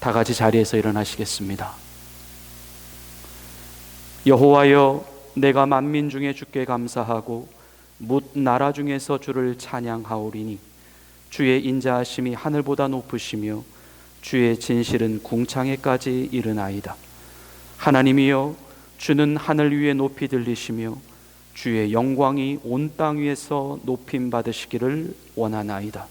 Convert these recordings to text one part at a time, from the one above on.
다 같이 자리에서 일어나시겠습니다. 여호와여, 내가 만민 중에 주께 감사하고 뭇 나라 중에서 주를 찬양하오리니 주의 인자하심이 하늘보다 높으시며 주의 진실은 궁창에까지 이르나이다. 하나님이여, 주는 하늘 위에 높이 들리시며 주의 영광이 온 땅 위에서 높임 받으시기를 원하나이다.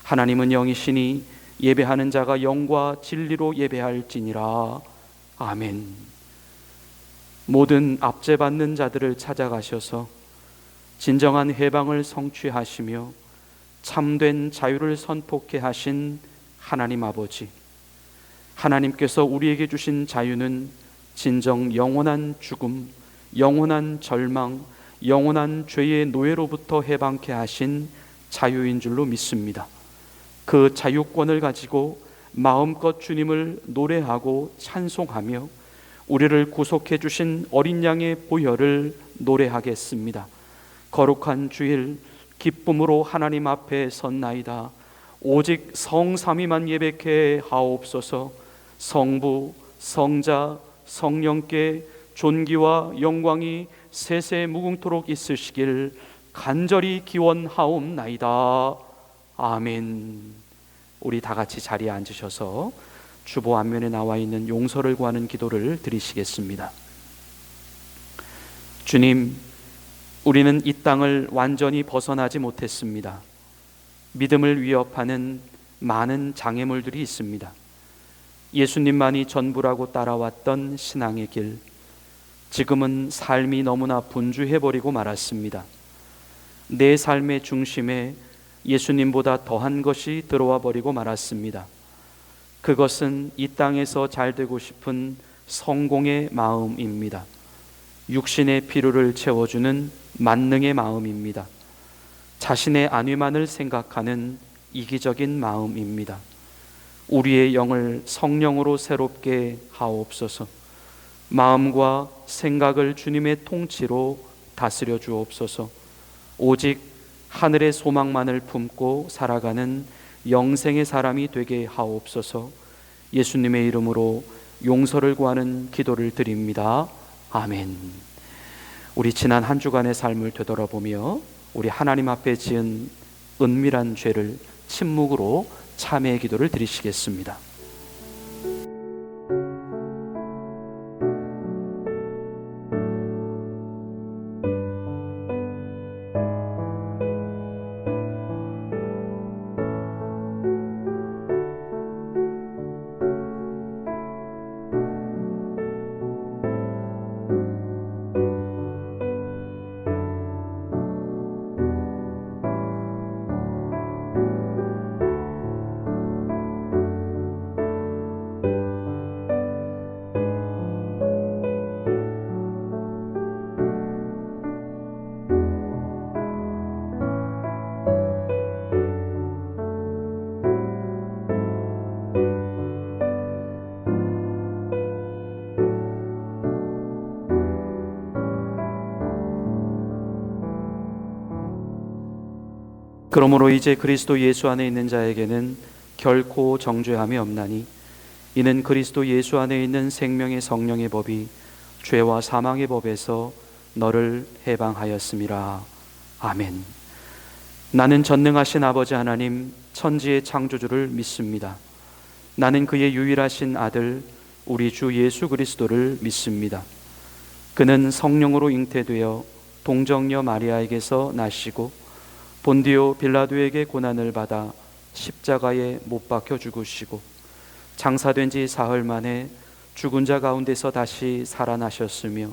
하나님은 영이시니 예배하는 자가 영과 진리로 예배할지니라. 아멘. 모든 압제받는 자들을 찾아가셔서 진정한 해방을 성취하시며 참된 자유를 선포케 하신 하나님 아버지, 하나님께서 우리에게 주신 자유는 진정 영원한 죽음, 영원한 절망, 영원한 죄의 노예로부터 해방케 하신 자유인 줄로 믿습니다. 그 자유권을 가지고 마음껏 주님을 노래하고 찬송하며 우리를 구속해 주신 어린 양의 보혈을 노래하겠습니다. 거룩한 주일 기쁨으로 하나님 앞에 섰나이다. 오직 성삼위만 예배케 하옵소서. 성부, 성자, 성령께 존귀와 영광이 세세 무궁토록 있으시길 간절히 기원하옵나이다. 아멘. 우리 다 같이 자리에 앉으셔서 주보 앞면에 나와 있는 용서를 구하는 기도를 드리시겠습니다. 주님, 우리는 이 땅을 완전히 벗어나지 못했습니다. 믿음을 위협하는 많은 장애물들이 있습니다. 예수님만이 전부라고 따라왔던 신앙의 길, 지금은 삶이 너무나 분주해버리고 말았습니다. 내 삶의 중심에 예수님보다 더한 것이 들어와 버리고 말았습니다. 그것은 이 땅에서 잘 되고 싶은 성공의 마음입니다. 육신의 필요를 채워주는 만능의 마음입니다. 자신의 안위만을 생각하는 이기적인 마음입니다. 우리의 영을 성령으로 새롭게 하옵소서. 마음과 생각을 주님의 통치로 다스려 주옵소서. 오직 하늘의 소망만을 품고 살아가는 영생의 사람이 되게 하옵소서. 예수님의 이름으로 용서를 구하는 기도를 드립니다. 아멘. 우리 지난 한 주간의 삶을 되돌아보며 우리 하나님 앞에 지은 은밀한 죄를 침묵으로 참회의 기도를 드리시겠습니다. 그러므로 이제 그리스도 예수 안에 있는 자에게는 결코 정죄함이 없나니 이는 그리스도 예수 안에 있는 생명의 성령의 법이 죄와 사망의 법에서 너를 해방하였음이라. 아멘. 나는 전능하신 아버지 하나님 천지의 창조주를 믿습니다. 나는 그의 유일하신 아들 우리 주 예수 그리스도를 믿습니다. 그는 성령으로 잉태되어 동정녀 마리아에게서 나시고 본디오 빌라도에게 고난을 받아 십자가에 못 박혀 죽으시고 장사된 지 사흘 만에 죽은 자 가운데서 다시 살아나셨으며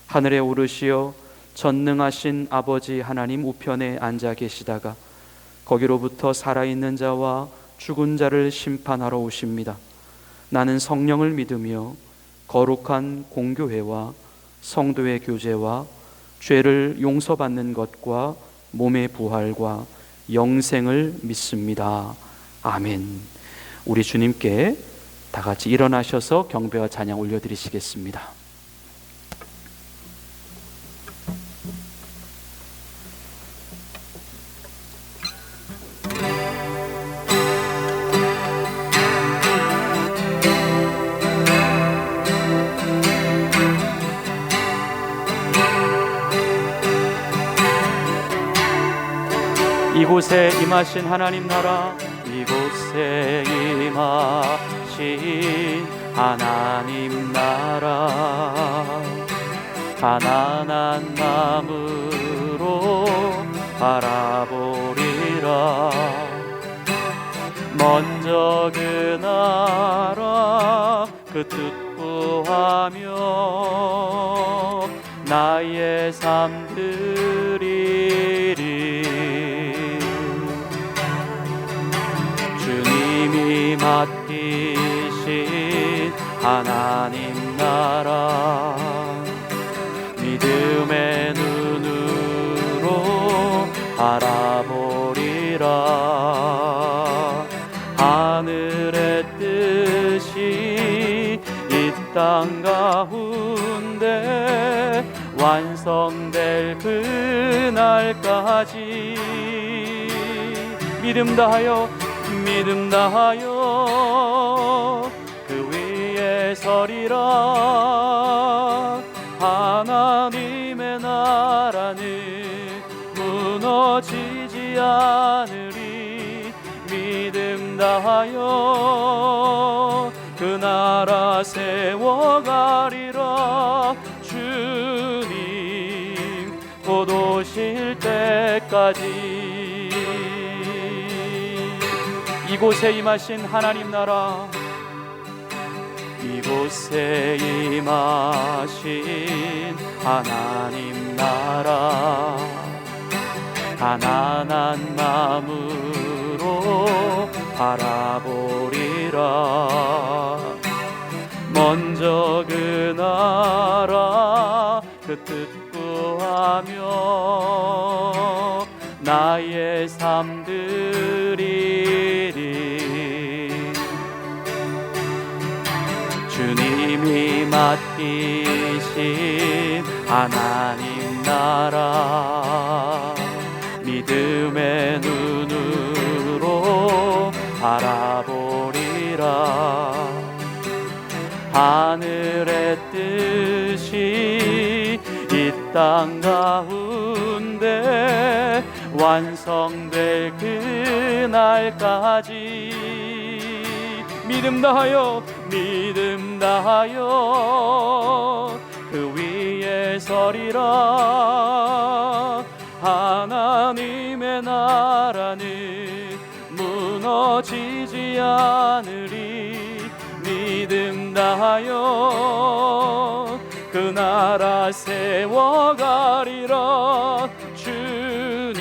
하늘에 오르시어 전능하신 아버지 하나님 우편에 앉아 계시다가 거기로부터 살아있는 자와 죽은 자를 심판하러 오십니다. 나는 성령을 믿으며 거룩한 공교회와 성도의 교제와 죄를 용서받는 것과 몸의 부활과 영생을 믿습니다. 아멘. 우리 주님께 다 같이 일어나셔서 경배와 찬양 올려드리시겠습니다. 이곳에 임하신 하나님 나라, 이곳에 임하신 하나님 나라, 가난한 마음으로 바라보리라. 먼저 그 나라 그 뜻 구하며 나의 삶 드리리. 주님이 맡기신 하나님 나라, 믿음의 눈으로 바라보리라. 하늘의 뜻이 이 땅 가운데 완성될 그날까지 믿음 다하여 그 위에 서리라. 하나님의 나라는 무너지지 않으리. 믿음 다하여 그 나라 세워가리라. 주님 곧 오실 때까지. 이곳에 임하신 하나님 나라, 이곳에 임하신 하나님 나라, 가난한 마음으로 바라보리라. 먼저 그 나라 그 뜻 구하며 나의 삶 드리리. 주님이 맡기신 하나님 나라, 믿음의 눈으로 바라보리라. 하늘의 뜻이 이 땅 가운데 완성될 그날까지 믿음 다하여 그 위에 서리라. 하나님의 나라는 무너지지 않으리. 믿음 다하여 그 나라 세워가리라. 주님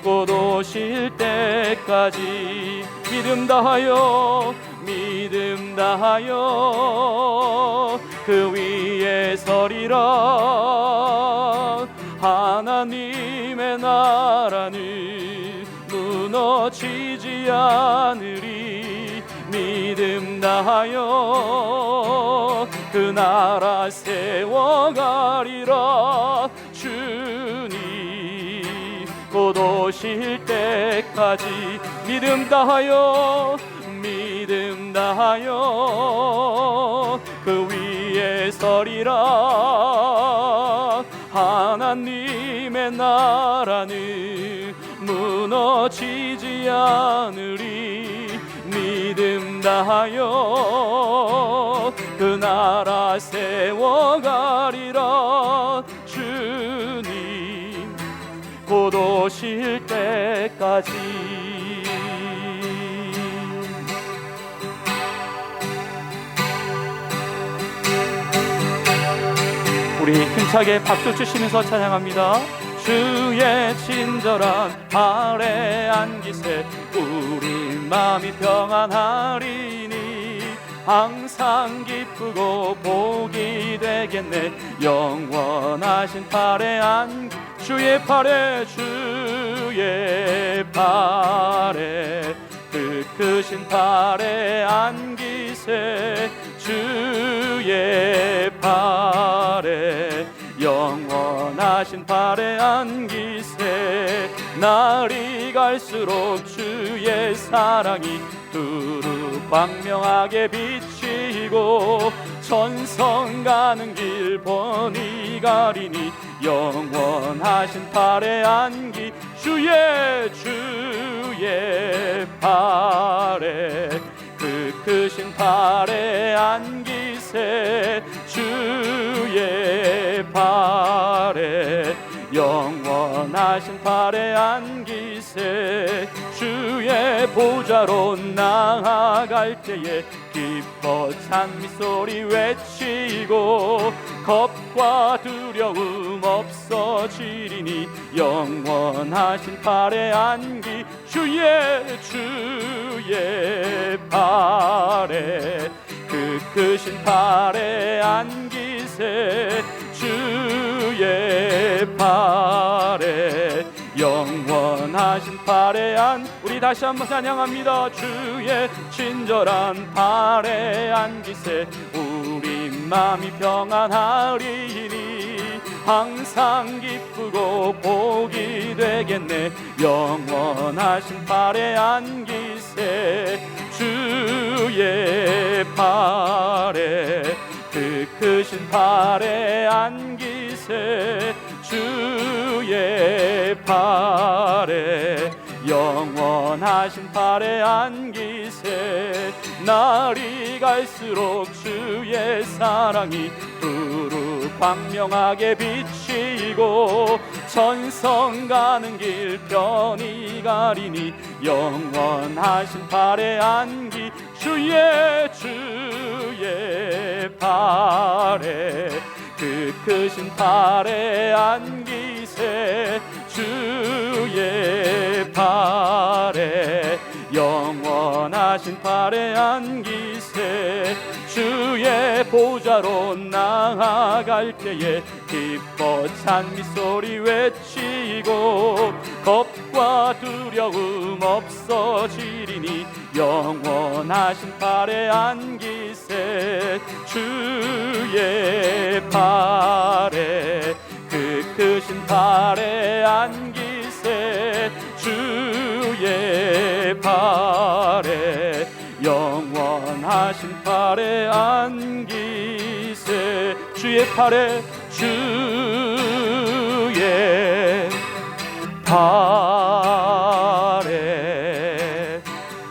곧 오실 때까지 믿음 다하여 그 위에 서리라. 하나님의 나라는 무너지지 않으리. 믿음 다하여 그 나라 세워가리라. 주님 곧 오실 때까지 믿음 다하여 그 위에 서리라. 하나님의 나라는 무너지지 않으리. 믿음 다하여 그 나라 세워가리라. 주님 곧 오실 때까지. 우리 힘차게 박수 치시면서 찬양합니다. 주의 친절한 아래 안기세 우리 마음이 평안하리니. 항상 기쁘고 복이 되겠네. 영원하신 팔에 안 주의 팔에 그 크신 팔에 안기세. 주의 팔에 영원하신 팔에 안기세. 날이 갈수록 주의 사랑이 두루 광명하게 비치고 천성 가는 길 번이 가리니. 영원하신 팔에 안기 주의 팔에 그 크신 팔에 안기세 주의 팔에 영원하신 팔에 안기세 주의 보좌로 나아갈 때에 기뻐 찬미소리 외치고 겁과 두려움 없어지리니 영원하신 팔에 안기 주의 팔에 그 크신 팔에 안기세 주의 팔에 영원하신 팔에 우리 다시 한번 찬양합니다. 주의 친절한 팔에 안기세 우리 마음이 평안하리니 항상 기쁘고 복이 되겠네 영원하신 팔에 안기세 주의 팔에 그 크신 팔에 안기세 주의 팔에 영원하신 팔에 안기세 날이 갈수록 주의 사랑이 두루 광명하게 비치고 천성 가는 길 편히 가리니 영원하신 팔에 안기 주의 팔에 그 크신 팔에 안기세 주의 팔에 영원하신 팔에 안기세 주의 보좌로 나아갈 때에 기뻐 찬미소리 외치고 겁과 두려움 없어지리니 영원하신 팔에 안기세 주의 팔에 그 크신 팔에 안기세 주의 팔에 영원하신 팔에 안기세 주의 팔에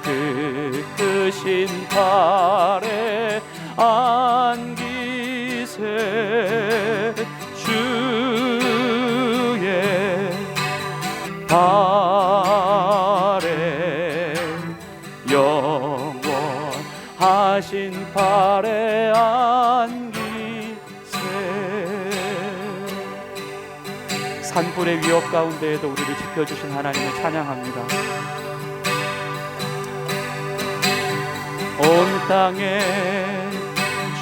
그 크신 팔에 안기세 주의 팔에 영원하신 팔에 안기세 산불의 위협 가운데에도 우리를 지켜주신 하나님을 찬양합니다. 온 땅에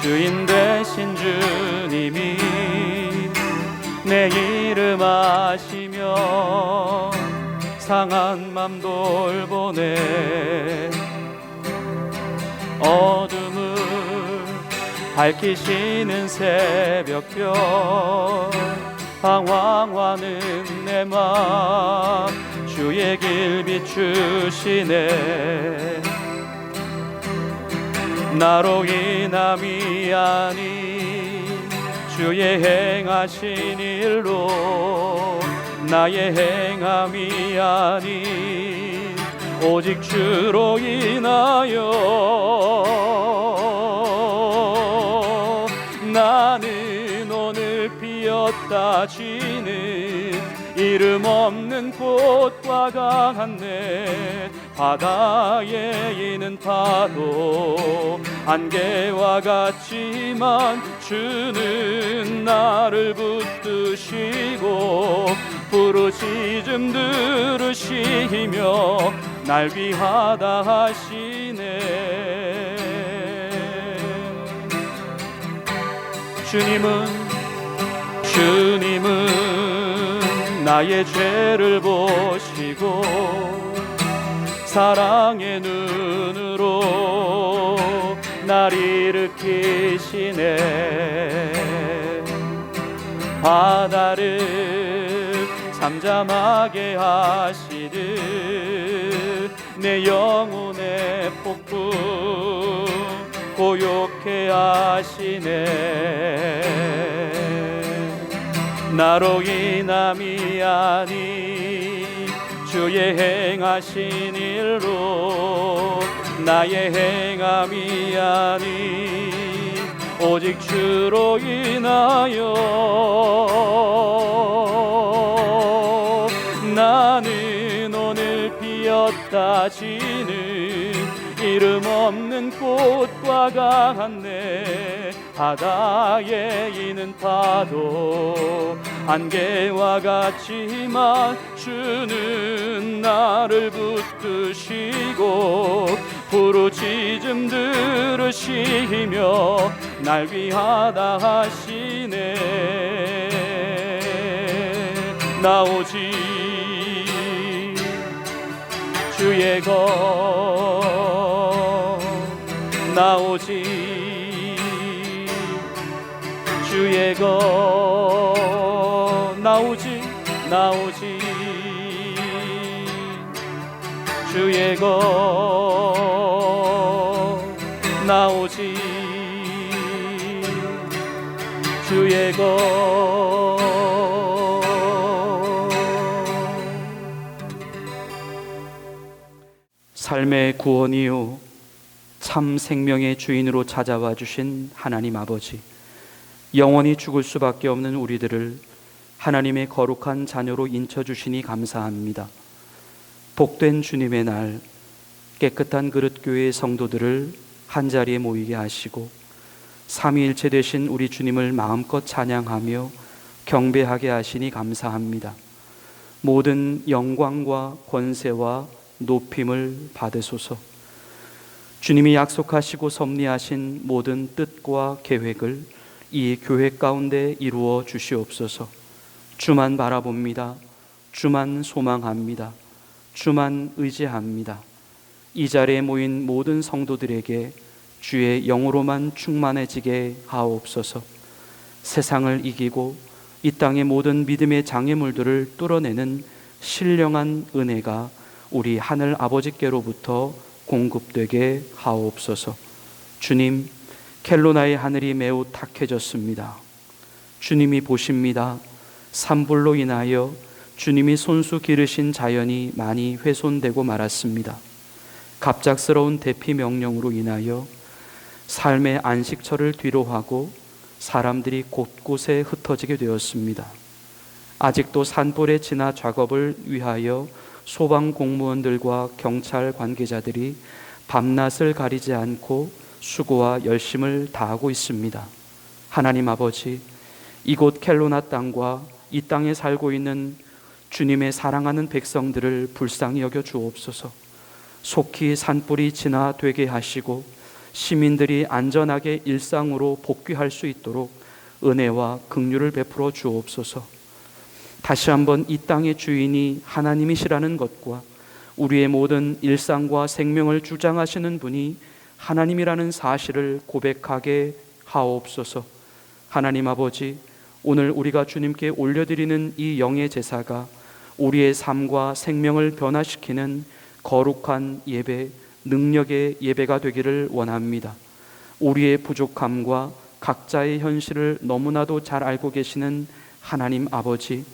주인 되신 주님이 내 이름 아시며 상한 맘 돌보네 어둠을 밝히시는 새벽별 방황하는 내 맘 주의 길 비추시네 나로 인함이 아닌 주의 행하신 일로 나의 행함이 아닌 오직 주로 인하여 나는 오늘 피었다 지는 이름 없는 꽃과 같네 바다에 있는 파도 안개와 같지만 주는 나를 붙드시고 부르짖음 들으시며 날 위하다 하시네 주님은 나의 죄를 보시고 사랑의 눈으로 날 일으키시네 바다를 잠잠하게 하시듯 내 영혼의 폭풍 고요케 하시네 나로 인함이 아닌 주의 행하신 일로 나의 행함이 아니 오직 주로 인하여 나는 오늘 피었다 지는 이름 없는 꽃과 같네. 바다에 있는 파도 안개와 같지만 주는 나를 붙드시고 부르짖음 들으시며 날 위하다 하시네. 나 오직 주의 것, 나 오직 주의 것, 나 오직 주의 것, 나 오직 주의 것. 삶의 구원이요 참 생명의 주인으로 찾아와 주신 하나님 아버지, 영원히 죽을 수밖에 없는 우리들을 하나님의 거룩한 자녀로 인쳐주시니 감사합니다. 복된 주님의 날 깨끗한 그릇교회의 성도들을 한자리에 모이게 하시고 삼위일체 되신 우리 주님을 마음껏 찬양하며 경배하게 하시니 감사합니다. 모든 영광과 권세와 높임을 받으소서. 주님이 약속하시고 섭리하신 모든 뜻과 계획을 이 교회 가운데 이루어 주시옵소서. 주만 바라봅니다. 주만 소망합니다. 주만 의지합니다. 이 자리에 모인 모든 성도들에게 주의 영으로만 충만해지게 하옵소서. 세상을 이기고 이 땅의 모든 믿음의 장애물들을 뚫어내는 신령한 은혜가 우리 하늘 아버지께로부터 공급되게 하옵소서. 주님, 켈로나의 하늘이 매우 탁해졌습니다. 주님이 보십니다. 산불로 인하여 주님이 손수 기르신 자연이 많이 훼손되고 말았습니다. 갑작스러운 대피 명령으로 인하여 삶의 안식처를 뒤로하고 사람들이 곳곳에 흩어지게 되었습니다. 아직도 산불의 진화 작업을 위하여 소방 공무원들과 경찰 관계자들이 밤낮을 가리지 않고 수고와 열심을 다하고 있습니다. 하나님 아버지, 이곳 켈로나 땅과 이 땅에 살고 있는 주님의 사랑하는 백성들을 불쌍히 여겨 주옵소서. 속히 산불이 진화되게 하시고 시민들이 안전하게 일상으로 복귀할 수 있도록 은혜와 긍휼을 베풀어 주옵소서. 다시 한번 이 땅의 주인이 하나님이시라는 것과 우리의 모든 일상과 생명을 주장하시는 분이 하나님이라는 사실을 고백하게 하옵소서. 하나님 아버지, 오늘 우리가 주님께 올려드리는 이 영의 제사가 우리의 삶과 생명을 변화시키는 거룩한 예배, 능력의 예배가 되기를 원합니다. 우리의 부족함과 각자의 현실을 너무나도 잘 알고 계시는 하나님 아버지,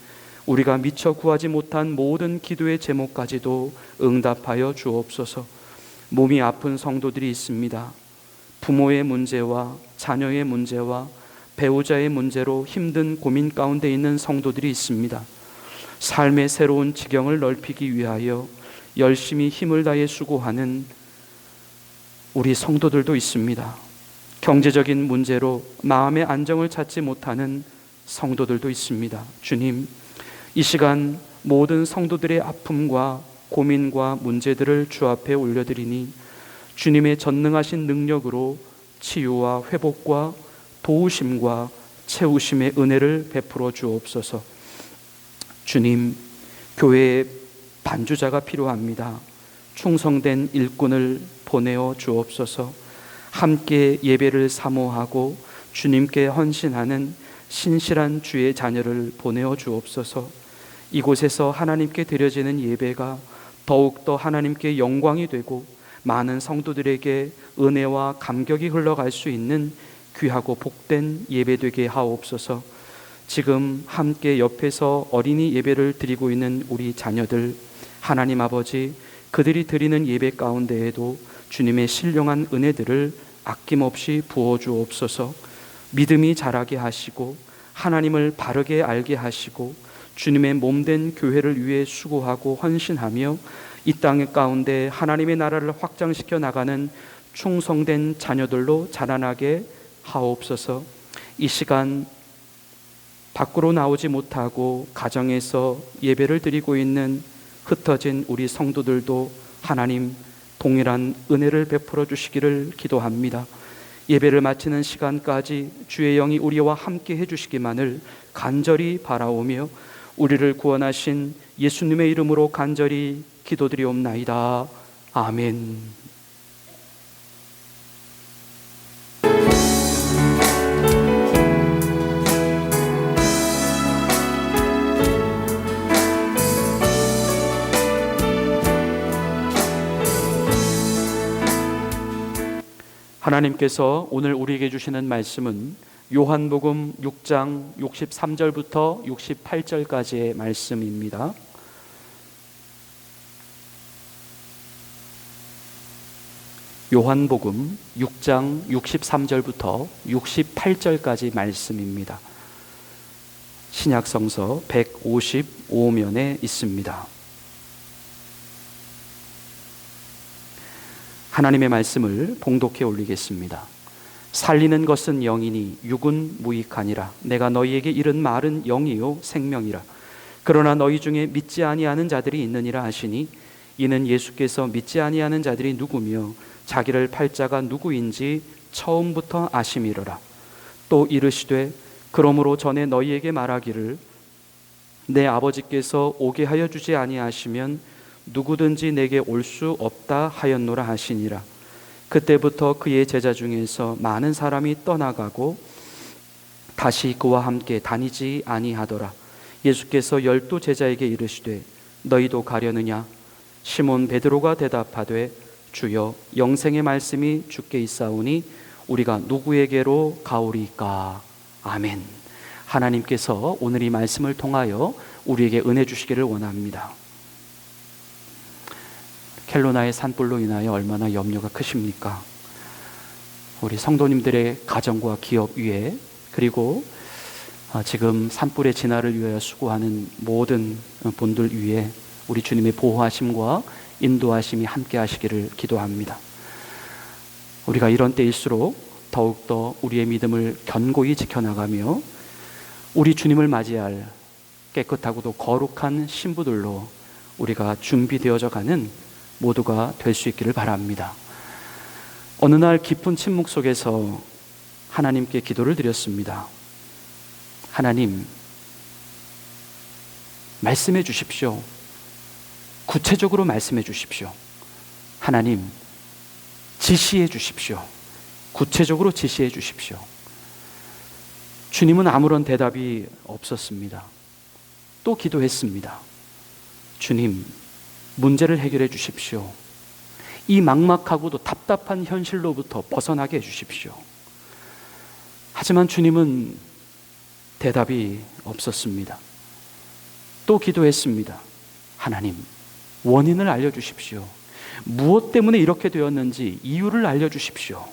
우리가 미처 구하지 못한 모든 기도의 제목까지도 응답하여 주옵소서. 몸이 아픈 성도들이 있습니다. 부모의 문제와 자녀의 문제와 배우자의 문제로 힘든 고민 가운데 있는 성도들이 있습니다. 삶의 새로운 지경을 넓히기 위하여 열심히 힘을 다해 수고하는 우리 성도들도 있습니다. 경제적인 문제로 마음의 안정을 찾지 못하는 성도들도 있습니다. 주님, 이 시간 모든 성도들의 아픔과 고민과 문제들을 주 앞에 올려드리니 주님의 전능하신 능력으로 치유와 회복과 도우심과 채우심의 은혜를 베풀어 주옵소서. 주님, 교회에 반주자가 필요합니다. 충성된 일꾼을 보내어 주옵소서. 함께 예배를 사모하고 주님께 헌신하는 신실한 주의 자녀를 보내어 주옵소서. 이곳에서 하나님께 드려지는 예배가 더욱더 하나님께 영광이 되고 많은 성도들에게 은혜와 감격이 흘러갈 수 있는 귀하고 복된 예배 되게 하옵소서. 지금 함께 옆에서 어린이 예배를 드리고 있는 우리 자녀들, 하나님 아버지, 그들이 드리는 예배 가운데에도 주님의 신령한 은혜들을 아낌없이 부어주옵소서. 믿음이 자라게 하시고 하나님을 바르게 알게 하시고 주님의 몸된 교회를 위해 수고하고 헌신하며 이 땅 가운데 하나님의 나라를 확장시켜 나가는 충성된 자녀들로 자라나게 하옵소서. 이 시간 밖으로 나오지 못하고 가정에서 예배를 드리고 있는 흩어진 우리 성도들도 하나님 동일한 은혜를 베풀어 주시기를 기도합니다. 예배를 마치는 시간까지 주의 영이 우리와 함께 해주시기만을 간절히 바라오며 우리를 구원하신 예수님의 이름으로 간절히 기도드리옵나이다. 아멘. 하나님께서 오늘 우리에게 주시는 말씀은 요한복음 6장 63절부터 68절까지의 말씀입니다. 요한복음 6장 63절부터 68절까지 말씀입니다. 신약성서 155면에 있습니다. 하나님의 말씀을 봉독해 올리겠습니다. 살리는 것은 영이니 육은 무익하니라. 내가 너희에게 이른 말은 영이요 생명이라. 그러나 너희 중에 믿지 아니하는 자들이 있느니라 하시니 이는 예수께서 믿지 아니하는 자들이 누구며 자기를 팔 자가 누구인지 처음부터 아심이로라. 또 이르시되 그러므로 전에 너희에게 말하기를 내 아버지께서 오게 하여 주지 아니하시면 누구든지 내게 올 수 없다 하였노라 하시니라. 그때부터 그의 제자 중에서 많은 사람이 떠나가고 다시 그와 함께 다니지 아니하더라. 예수께서 12 제자에게 이르시되 너희도 가려느냐? 시몬 베드로가 대답하되 주여 영생의 말씀이 주께 있사오니 우리가 누구에게로 가오리까? 아멘. 하나님께서 오늘 이 말씀을 통하여 우리에게 은혜 주시기를 원합니다. 켈로나의 산불로 인하여 얼마나 염려가 크십니까? 우리 성도님들의 가정과 기업 위에, 그리고 지금 산불의 진화를 위하여 수고하는 모든 분들 위에 우리 주님의 보호하심과 인도하심이 함께 하시기를 기도합니다. 우리가 이런 때일수록 더욱더 우리의 믿음을 견고히 지켜나가며 우리 주님을 맞이할 깨끗하고도 거룩한 신부들로 우리가 준비되어져 가는 모두가 될 수 있기를 바랍니다. 어느 날 깊은 침묵 속에서 하나님께 기도를 드렸습니다. 하나님, 말씀해 주십시오. 구체적으로 말씀해 주십시오. 하나님, 지시해 주십시오. 구체적으로 지시해 주십시오. 주님은 아무런 대답이 없었습니다. 또 기도했습니다. 주님, 문제를 해결해 주십시오. 이 막막하고도 답답한 현실로부터 벗어나게 해 주십시오. 하지만 주님은 대답이 없었습니다. 또 기도했습니다. 하나님, 원인을 알려주십시오. 무엇 때문에 이렇게 되었는지 이유를 알려주십시오.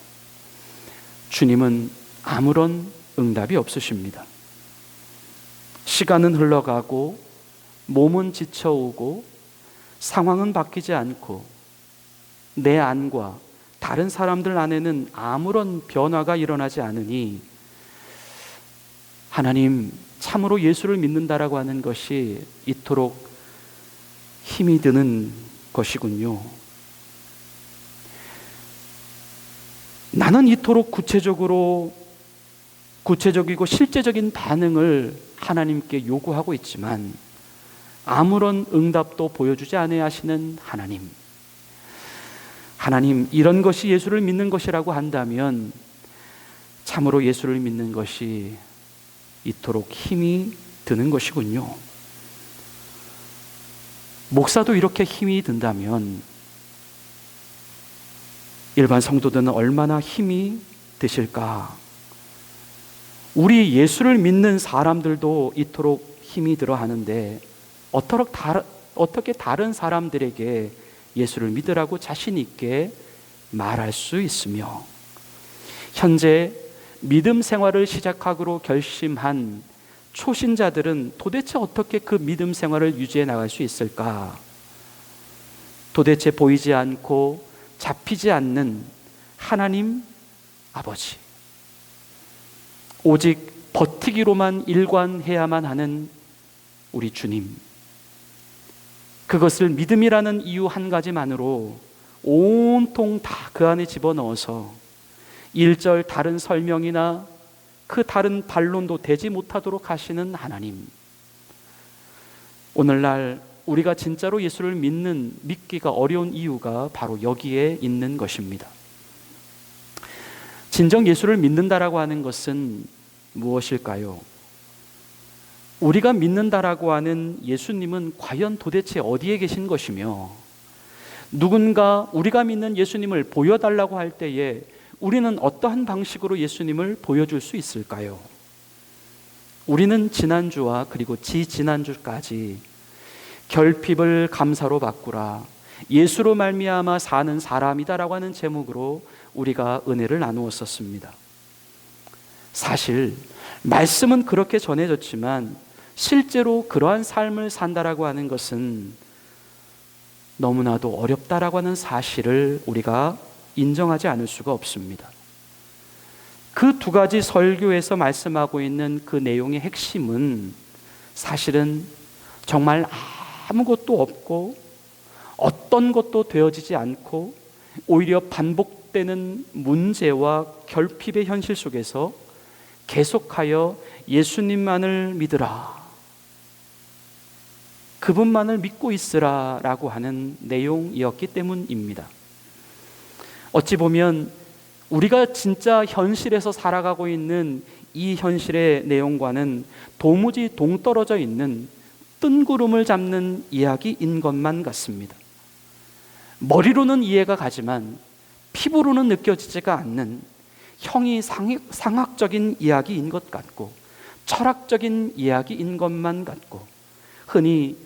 주님은 아무런 응답이 없으십니다. 시간은 흘러가고 몸은 지쳐오고 상황은 바뀌지 않고 내 안과 다른 사람들 안에는 아무런 변화가 일어나지 않으니 하나님, 참으로 예수를 믿는다라고 하는 것이 이토록 힘이 드는 것이군요. 나는 이토록 구체적이고 실제적인 반응을 하나님께 요구하고 있지만 아무런 응답도 보여주지 않아야 하시는 하나님. 하나님, 이런 것이 예수를 믿는 것이라고 한다면 참으로 예수를 믿는 것이 이토록 힘이 드는 것이군요. 목사도 이렇게 힘이 든다면 일반 성도들은 얼마나 힘이 드실까? 우리 예수를 믿는 사람들도 이토록 힘이 들어 하는데 어떻게 다른 사람들에게 예수를 믿으라고 자신 있게 말할 수 있으며, 현재 믿음 생활을 시작하기로 결심한 초신자들은 도대체 어떻게 그 믿음 생활을 유지해 나갈 수 있을까? 도대체 보이지 않고 잡히지 않는 하나님 아버지, 오직 버티기로만 일관해야만 하는 우리 주님, 그것을 믿음이라는 이유 한 가지만으로 온통 다 그 안에 집어넣어서 1절 다른 설명이나 그 다른 반론도 되지 못하도록 하시는 하나님, 오늘날 우리가 진짜로 예수를 믿기가 어려운 이유가 바로 여기에 있는 것입니다. 진정 예수를 믿는다라고 하는 것은 무엇일까요? 우리가 믿는다라고 하는 예수님은 과연 도대체 어디에 계신 것이며, 누군가 우리가 믿는 예수님을 보여달라고 할 때에 우리는 어떠한 방식으로 예수님을 보여줄 수 있을까요? 우리는 지난주와 그리고 지지난주까지 결핍을 감사로 바꾸라, 예수로 말미암아 사는 사람이다라고 하는 제목으로 우리가 은혜를 나누었었습니다. 사실 말씀은 그렇게 전해졌지만 실제로 그러한 삶을 산다라고 하는 것은 너무나도 어렵다라고 하는 사실을 우리가 인정하지 않을 수가 없습니다. 그 두 가지 설교에서 말씀하고 있는 그 내용의 핵심은 사실은 정말 아무것도 없고 어떤 것도 되어지지 않고 오히려 반복되는 문제와 결핍의 현실 속에서 계속하여 예수님만을 믿으라, 그분만을 믿고 있으라 라고 하는 내용이었기 때문입니다. 어찌 보면 우리가 진짜 현실에서 살아가고 있는 이 현실의 내용과는 도무지 동떨어져 있는 뜬구름을 잡는 이야기인 것만 같습니다. 머리로는 이해가 가지만 피부로는 느껴지지가 않는 형이 상학적인 이야기인 것 같고 철학적인 이야기인 것만 같고 흔히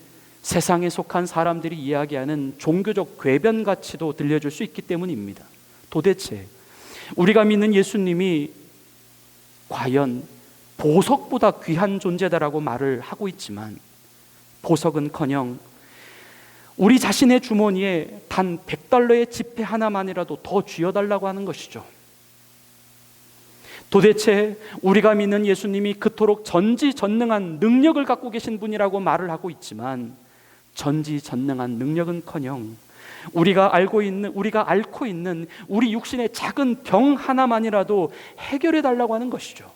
세상에 속한 사람들이 이야기하는 종교적 궤변같이도 들려줄 수 있기 때문입니다. 도대체 우리가 믿는 예수님이 과연 보석보다 귀한 존재다라고 말을 하고 있지만 보석은커녕 우리 자신의 주머니에 단 $100의 지폐 하나만이라도 더 쥐어달라고 하는 것이죠. 도대체 우리가 믿는 예수님이 그토록 전지전능한 능력을 갖고 계신 분이라고 말을 하고 있지만 전지전능한 능력은커녕 우리가 앓고 있는 우리 육신의 작은 병 하나만이라도 해결해 달라고 하는 것이죠.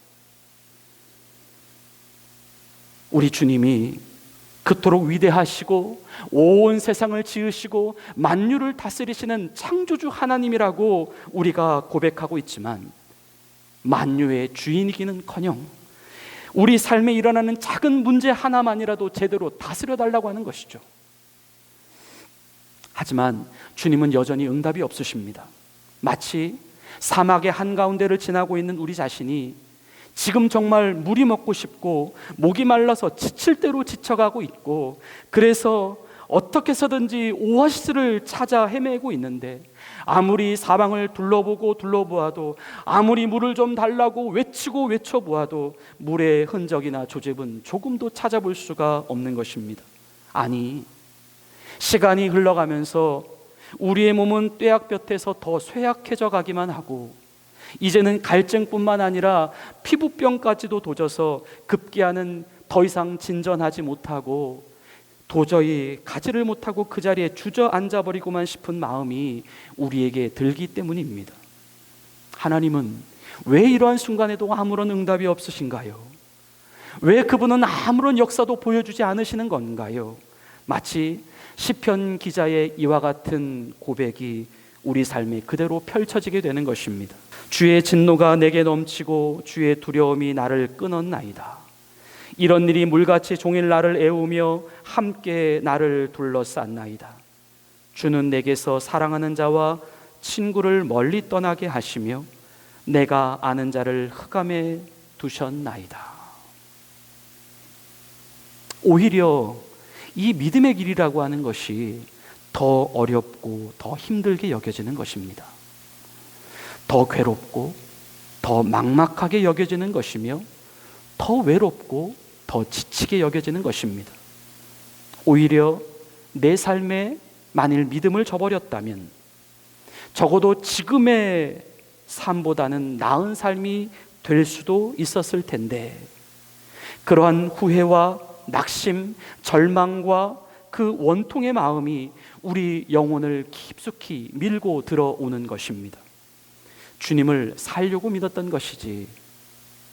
우리 주님이 그토록 위대하시고 온 세상을 지으시고 만유를 다스리시는 창조주 하나님이라고 우리가 고백하고 있지만 만유의 주인이기는커녕 우리 삶에 일어나는 작은 문제 하나만이라도 제대로 다스려 달라고 하는 것이죠. 하지만 주님은 여전히 응답이 없으십니다. 마치 사막의 한가운데를 지나고 있는 우리 자신이 지금 정말 물이 먹고 싶고 목이 말라서 지칠 대로 지쳐가고 있고 그래서 어떻게 해서든지 오아시스를 찾아 헤매고 있는데 아무리 사방을 둘러보아도 아무리 물을 좀 달라고 외쳐보아도 물의 흔적이나 조짐은 조금도 찾아볼 수가 없는 것입니다. 아니, 시간이 흘러가면서 우리의 몸은 뙤약볕에서 더 쇠약해져 가기만 하고 이제는 갈증뿐만 아니라 피부병까지도 도져서 급기야는 더 이상 진전하지 못하고 도저히 가지를 못하고 그 자리에 주저앉아 버리고만 싶은 마음이 우리에게 들기 때문입니다. 하나님은 왜 이러한 순간에도 아무런 응답이 없으신가요? 왜 그분은 아무런 역사도 보여주지 않으시는 건가요? 마치 시편 기자의 이와 같은 고백이 우리 삶에 그대로 펼쳐지게 되는 것입니다. 주의 진노가 내게 넘치고 주의 두려움이 나를 끊었나이다. 이런 일이 물같이 종일 나를 애우며 함께 나를 둘러쌌나이다. 주는 내게서 사랑하는 자와 친구를 멀리 떠나게 하시며 내가 아는 자를 흑암에 두셨나이다. 오히려 이 믿음의 길이라고 하는 것이 더 어렵고 더 힘들게 여겨지는 것입니다. 더 괴롭고 더 막막하게 여겨지는 것이며 더 외롭고 더 지치게 여겨지는 것입니다. 오히려 내 삶에 만일 믿음을 저버렸다면 적어도 지금의 삶보다는 나은 삶이 될 수도 있었을 텐데, 그러한 후회와 낙심, 절망과 그 원통의 마음이 우리 영혼을 깊숙이 밀고 들어오는 것입니다. 주님을 살려고 믿었던 것이지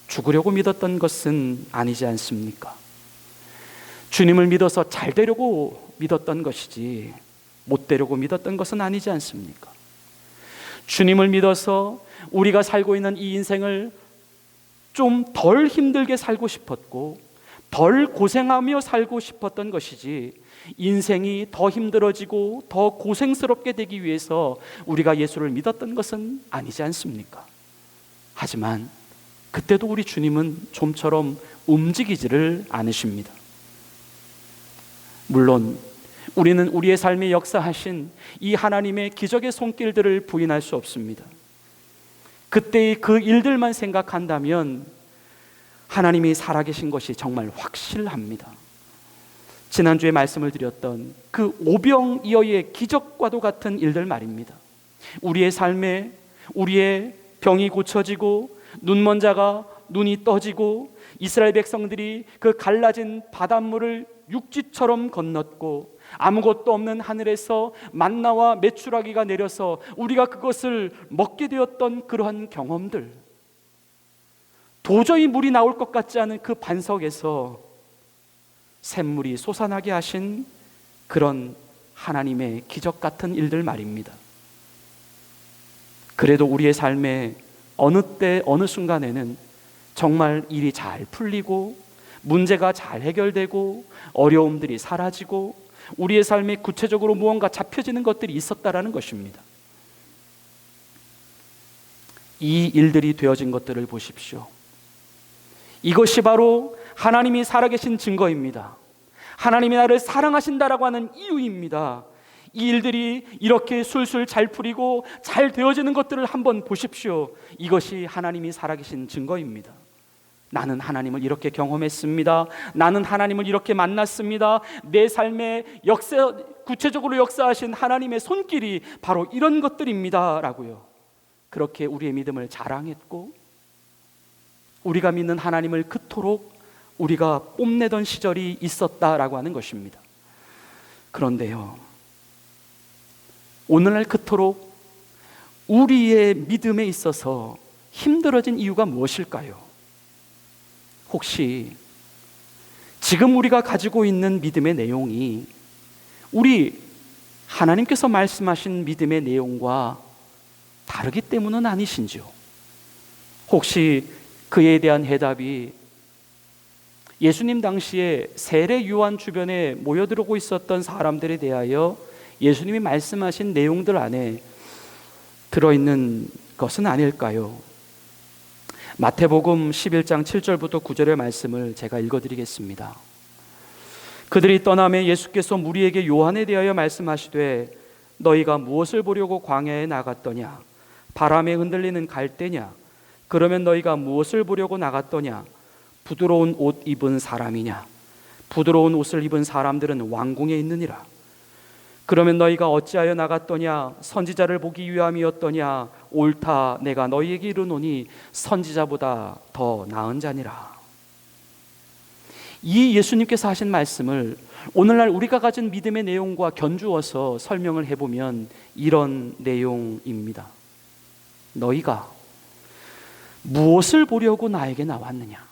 죽으려고 믿었던 것은 아니지 않습니까? 주님을 믿어서 잘 되려고 믿었던 것이지 못 되려고 믿었던 것은 아니지 않습니까? 주님을 믿어서 우리가 살고 있는 이 인생을 좀 덜 힘들게 살고 싶었고 덜 고생하며 살고 싶었던 것이지, 인생이 더 힘들어지고 더 고생스럽게 되기 위해서 우리가 예수를 믿었던 것은 아니지 않습니까? 하지만 그때도 우리 주님은 좀처럼 움직이지를 않으십니다. 물론 우리는 우리의 삶에 역사하신 이 하나님의 기적의 손길들을 부인할 수 없습니다. 그때의 그 일들만 생각한다면 하나님이 살아계신 것이 정말 확실합니다. 지난주에 말씀을 드렸던 그 오병이어의 기적과도 같은 일들 말입니다. 우리의 삶에 우리의 병이 고쳐지고 눈먼 자가 눈이 떠지고 이스라엘 백성들이 그 갈라진 바닷물을 육지처럼 건넜고 아무것도 없는 하늘에서 만나와 메추라기가 내려서 우리가 그것을 먹게 되었던 그러한 경험들, 도저히 물이 나올 것 같지 않은 그 반석에서 샘물이 솟아나게 하신 그런 하나님의 기적 같은 일들 말입니다. 그래도 우리의 삶에 어느 때 어느 순간에는 정말 일이 잘 풀리고 문제가 잘 해결되고 어려움들이 사라지고 우리의 삶에 구체적으로 무언가 잡혀지는 것들이 있었다라는 것입니다. 이 일들이 되어진 것들을 보십시오. 이것이 바로 하나님이 살아계신 증거입니다. 하나님이 나를 사랑하신다라고 하는 이유입니다. 이 일들이 이렇게 술술 잘 풀리고 잘 되어지는 것들을 한번 보십시오. 이것이 하나님이 살아계신 증거입니다. 나는 하나님을 이렇게 경험했습니다. 나는 하나님을 이렇게 만났습니다. 내 삶에 구체적으로 역사하신 하나님의 손길이 바로 이런 것들입니다 라고요. 그렇게 우리의 믿음을 자랑했고 우리가 믿는 하나님을 그토록 우리가 뽐내던 시절이 있었다라고 하는 것입니다. 그런데요, 오늘날 그토록 우리의 믿음에 있어서 힘들어진 이유가 무엇일까요? 혹시 지금 우리가 가지고 있는 믿음의 내용이 우리 하나님께서 말씀하신 믿음의 내용과 다르기 때문은 아니신지요? 혹시 그에 대한 해답이 예수님 당시에 세례 요한 주변에 모여들고 있었던 사람들에 대하여 예수님이 말씀하신 내용들 안에 들어있는 것은 아닐까요? 마태복음 11장 7절부터 9절의 말씀을 제가 읽어드리겠습니다. 그들이 떠나매 예수께서 무리에게 요한에 대하여 말씀하시되 너희가 무엇을 보려고 광야에 나갔더냐? 바람에 흔들리는 갈대냐? 그러면 너희가 무엇을 보려고 나갔더냐? 부드러운 옷 입은 사람이냐? 부드러운 옷을 입은 사람들은 왕궁에 있느니라. 그러면 너희가 어찌하여 나갔더냐? 선지자를 보기 위함이었더냐? 옳다, 내가 너희에게 이르노니 선지자보다 더 나은 자니라. 이 예수님께서 하신 말씀을 오늘날 우리가 가진 믿음의 내용과 견주어서 설명을 해보면 이런 내용입니다. 너희가 무엇을 보려고 나에게 나왔느냐?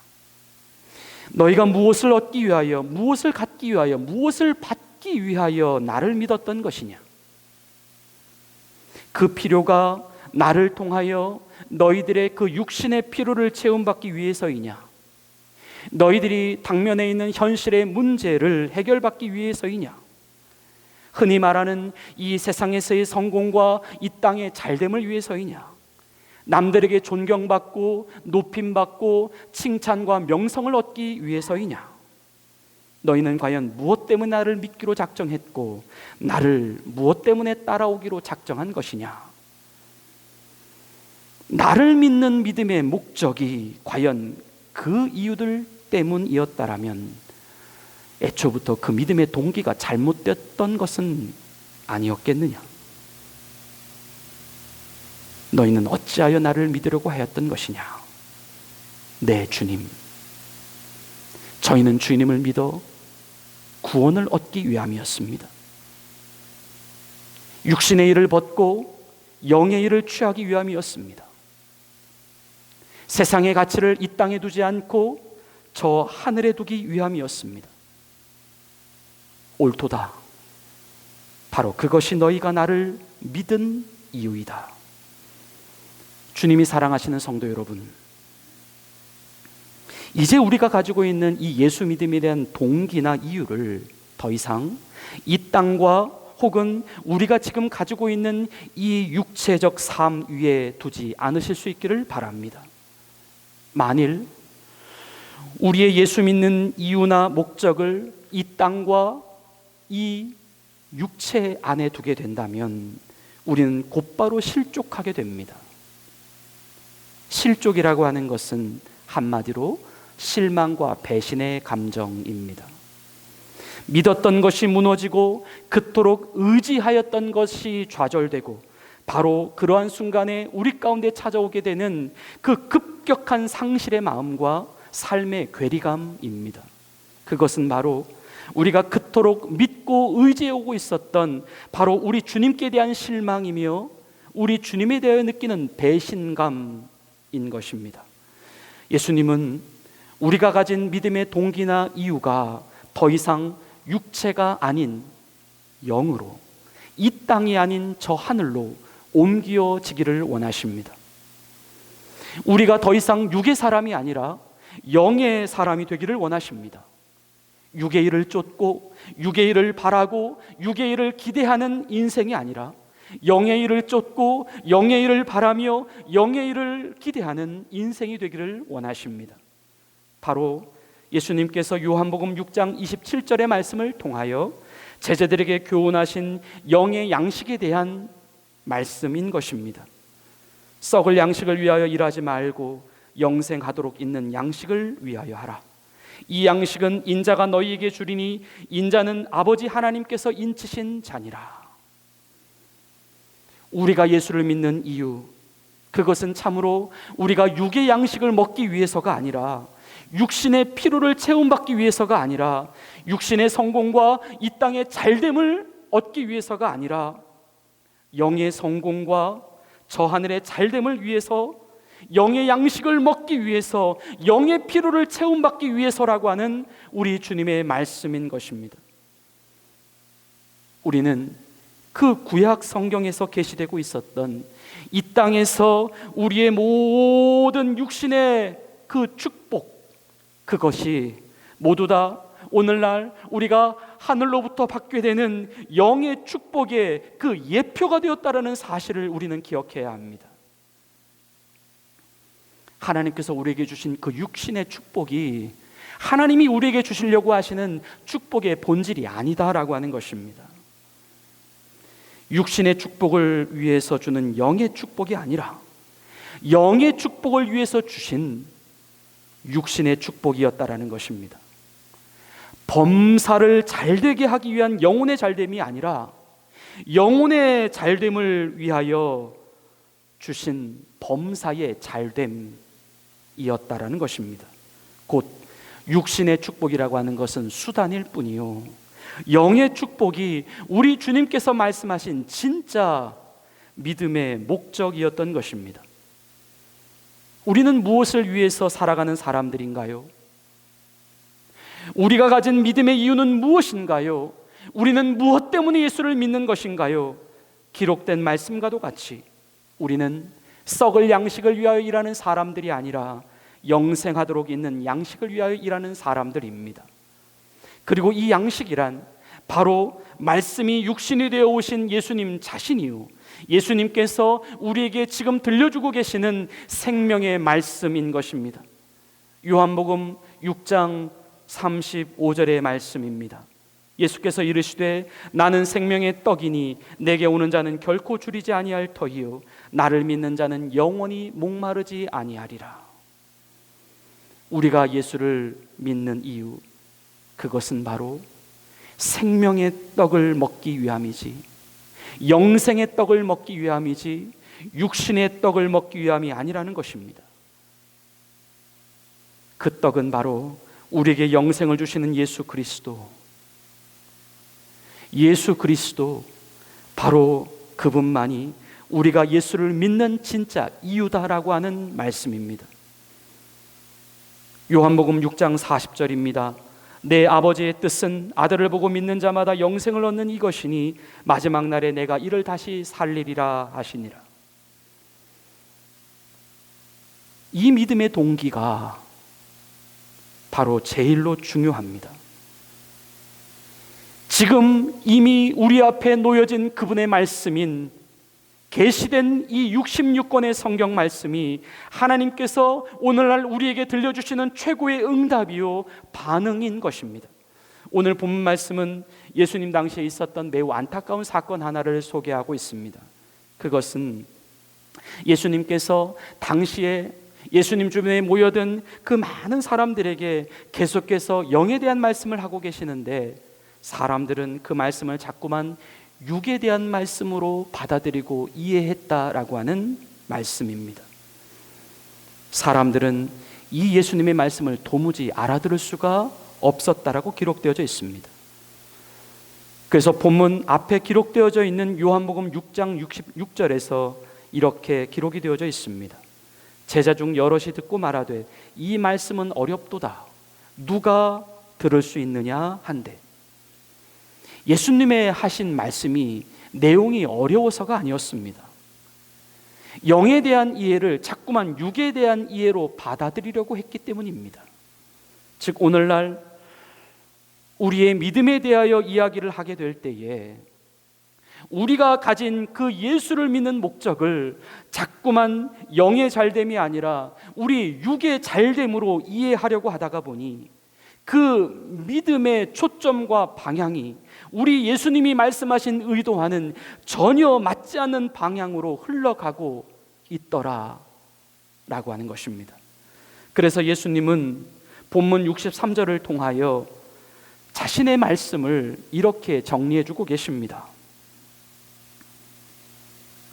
너희가 무엇을 얻기 위하여, 무엇을 갖기 위하여, 무엇을 받기 위하여 나를 믿었던 것이냐? 그 필요가 나를 통하여 너희들의 그 육신의 필요를 채움받기 위해서이냐? 너희들이 당면에 있는 현실의 문제를 해결받기 위해서이냐? 흔히 말하는 이 세상에서의 성공과 이 땅의 잘됨을 위해서이냐? 남들에게 존경받고 높임받고 칭찬과 명성을 얻기 위해서이냐? 너희는 과연 무엇 때문에 나를 믿기로 작정했고 나를 무엇 때문에 따라오기로 작정한 것이냐? 나를 믿는 믿음의 목적이 과연 그 이유들 때문이었다라면 애초부터 그 믿음의 동기가 잘못됐던 것은 아니었겠느냐? 너희는 어찌하여 나를 믿으려고 하였던 것이냐? 네, 주님. 저희는 주님을 믿어 구원을 얻기 위함이었습니다. 육신의 일을 벗고 영의 일을 취하기 위함이었습니다. 세상의 가치를 이 땅에 두지 않고 저 하늘에 두기 위함이었습니다. 옳도다. 바로 그것이 너희가 나를 믿은 이유이다. 주님이 사랑하시는 성도 여러분, 이제 우리가 가지고 있는 이 예수 믿음에 대한 동기나 이유를 더 이상 이 땅과 혹은 우리가 지금 가지고 있는 이 육체적 삶 위에 두지 않으실 수 있기를 바랍니다. 만일 우리의 예수 믿는 이유나 목적을 이 땅과 이 육체 안에 두게 된다면 우리는 곧바로 실족하게 됩니다. 실족이라고 하는 것은 한마디로 실망과 배신의 감정입니다. 믿었던 것이 무너지고 그토록 의지하였던 것이 좌절되고 바로 그러한 순간에 우리 가운데 찾아오게 되는 그 급격한 상실의 마음과 삶의 괴리감입니다. 그것은 바로 우리가 그토록 믿고 의지해오고 있었던 바로 우리 주님께 대한 실망이며 우리 주님에 대해 느끼는 배신감인 것입니다. 예수님은 우리가 가진 믿음의 동기나 이유가 더 이상 육체가 아닌 영으로, 이 땅이 아닌 저 하늘로 옮겨지기를 원하십니다. 우리가 더 이상 육의 사람이 아니라 영의 사람이 되기를 원하십니다. 육의 일을 쫓고 육의 일을 바라고 육의 일을 기대하는 인생이 아니라 영의 일을 쫓고 영의 일을 바라며 영의 일을 기대하는 인생이 되기를 원하십니다. 바로 예수님께서 요한복음 6장 27절의 말씀을 통하여 제자들에게 교훈하신 영의 양식에 대한 말씀인 것입니다. 썩을 양식을 위하여 일하지 말고 영생하도록 있는 양식을 위하여 하라. 이 양식은 인자가 너희에게 주리니 인자는 아버지 하나님께서 인치신 자니라. 우리가 예수를 믿는 이유, 그것은 참으로 우리가 육의 양식을 먹기 위해서가 아니라 육신의 피로를 채움받기 위해서가 아니라 육신의 성공과 이 땅의 잘됨을 얻기 위해서가 아니라 영의 성공과 저 하늘의 잘됨을 위해서 영의 양식을 먹기 위해서 영의 피로를 채움받기 위해서라고 하는 우리 주님의 말씀인 것입니다. 우리는 그 구약 성경에서 계시되고 있었던 이 땅에서 우리의 모든 육신의 그 축복, 그것이 모두 다 오늘날 우리가 하늘로부터 받게 되는 영의 축복의 그 예표가 되었다라는 사실을 우리는 기억해야 합니다. 하나님께서 우리에게 주신 그 육신의 축복이 하나님이 우리에게 주시려고 하시는 축복의 본질이 아니다라고 하는 것입니다. 육신의 축복을 위해서 주는 영의 축복이 아니라 영의 축복을 위해서 주신 육신의 축복이었다라는 것입니다. 범사를 잘되게 하기 위한 영혼의 잘됨이 아니라 영혼의 잘됨을 위하여 주신 범사의 잘됨이었다라는 것입니다. 곧 육신의 축복이라고 하는 것은 수단일 뿐이요, 영의 축복이 우리 주님께서 말씀하신 진짜 믿음의 목적이었던 것입니다. 우리는 무엇을 위해서 살아가는 사람들인가요? 우리가 가진 믿음의 이유는 무엇인가요? 우리는 무엇 때문에 예수를 믿는 것인가요? 기록된 말씀과도 같이 우리는 썩을 양식을 위하여 일하는 사람들이 아니라 영생하도록 있는 양식을 위하여 일하는 사람들입니다. 그리고 이 양식이란 바로 말씀이 육신이 되어 오신 예수님 자신이요, 예수님께서 우리에게 지금 들려주고 계시는 생명의 말씀인 것입니다. 요한복음 6장 35절의 말씀입니다. 예수께서 이르시되 나는 생명의 떡이니 내게 오는 자는 결코 줄이지 아니할 터이요 나를 믿는 자는 영원히 목마르지 아니하리라. 우리가 예수를 믿는 이유, 그것은 바로 생명의 떡을 먹기 위함이지, 영생의 떡을 먹기 위함이지 육신의 떡을 먹기 위함이 아니라는 것입니다. 그 떡은 바로 우리에게 영생을 주시는 예수 그리스도, 바로 그분만이 우리가 예수를 믿는 진짜 이유다라고 하는 말씀입니다. 요한복음 6장 40절입니다. 내 아버지의 뜻은 아들을 보고 믿는 자마다 영생을 얻는 이것이니 마지막 날에 내가 이를 다시 살리리라 하시니라. 이 믿음의 동기가 바로 제일로 중요합니다. 지금 이미 우리 앞에 놓여진 그분의 말씀인 계시된 이 66권의 성경 말씀이 하나님께서 오늘날 우리에게 들려주시는 최고의 응답이요 반응인 것입니다. 오늘 본문 말씀은 예수님 당시에 있었던 매우 안타까운 사건 하나를 소개하고 있습니다. 그것은 예수님께서 당시에 예수님 주변에 모여든 그 많은 사람들에게 계속해서 영에 대한 말씀을 하고 계시는데, 사람들은 그 말씀을 자꾸만 육에 대한 말씀으로 받아들이고 이해했다라고 하는 말씀입니다. 사람들은 이 예수님의 말씀을 도무지 알아들을 수가 없었다라고 기록되어져 있습니다. 그래서 본문 앞에 기록되어져 있는 요한복음 6장 66절에서 이렇게 기록이 되어져 있습니다. 제자 중 여럿이 듣고 말하되 이 말씀은 어렵도다. 누가 들을 수 있느냐 한데, 예수님의 하신 말씀이 내용이 어려워서가 아니었습니다. 영에 대한 이해를 자꾸만 육에 대한 이해로 받아들이려고 했기 때문입니다. 즉 오늘날 우리의 믿음에 대하여 이야기를 하게 될 때에 우리가 가진 그 예수를 믿는 목적을 자꾸만 영의 잘됨이 아니라 우리 육의 잘됨으로 이해하려고 하다가 보니 그 믿음의 초점과 방향이 우리 예수님이 말씀하신 의도와는 전혀 맞지 않는 방향으로 흘러가고 있더라라고 하는 것입니다. 그래서 예수님은 본문 63절을 통하여 자신의 말씀을 이렇게 정리해주고 계십니다.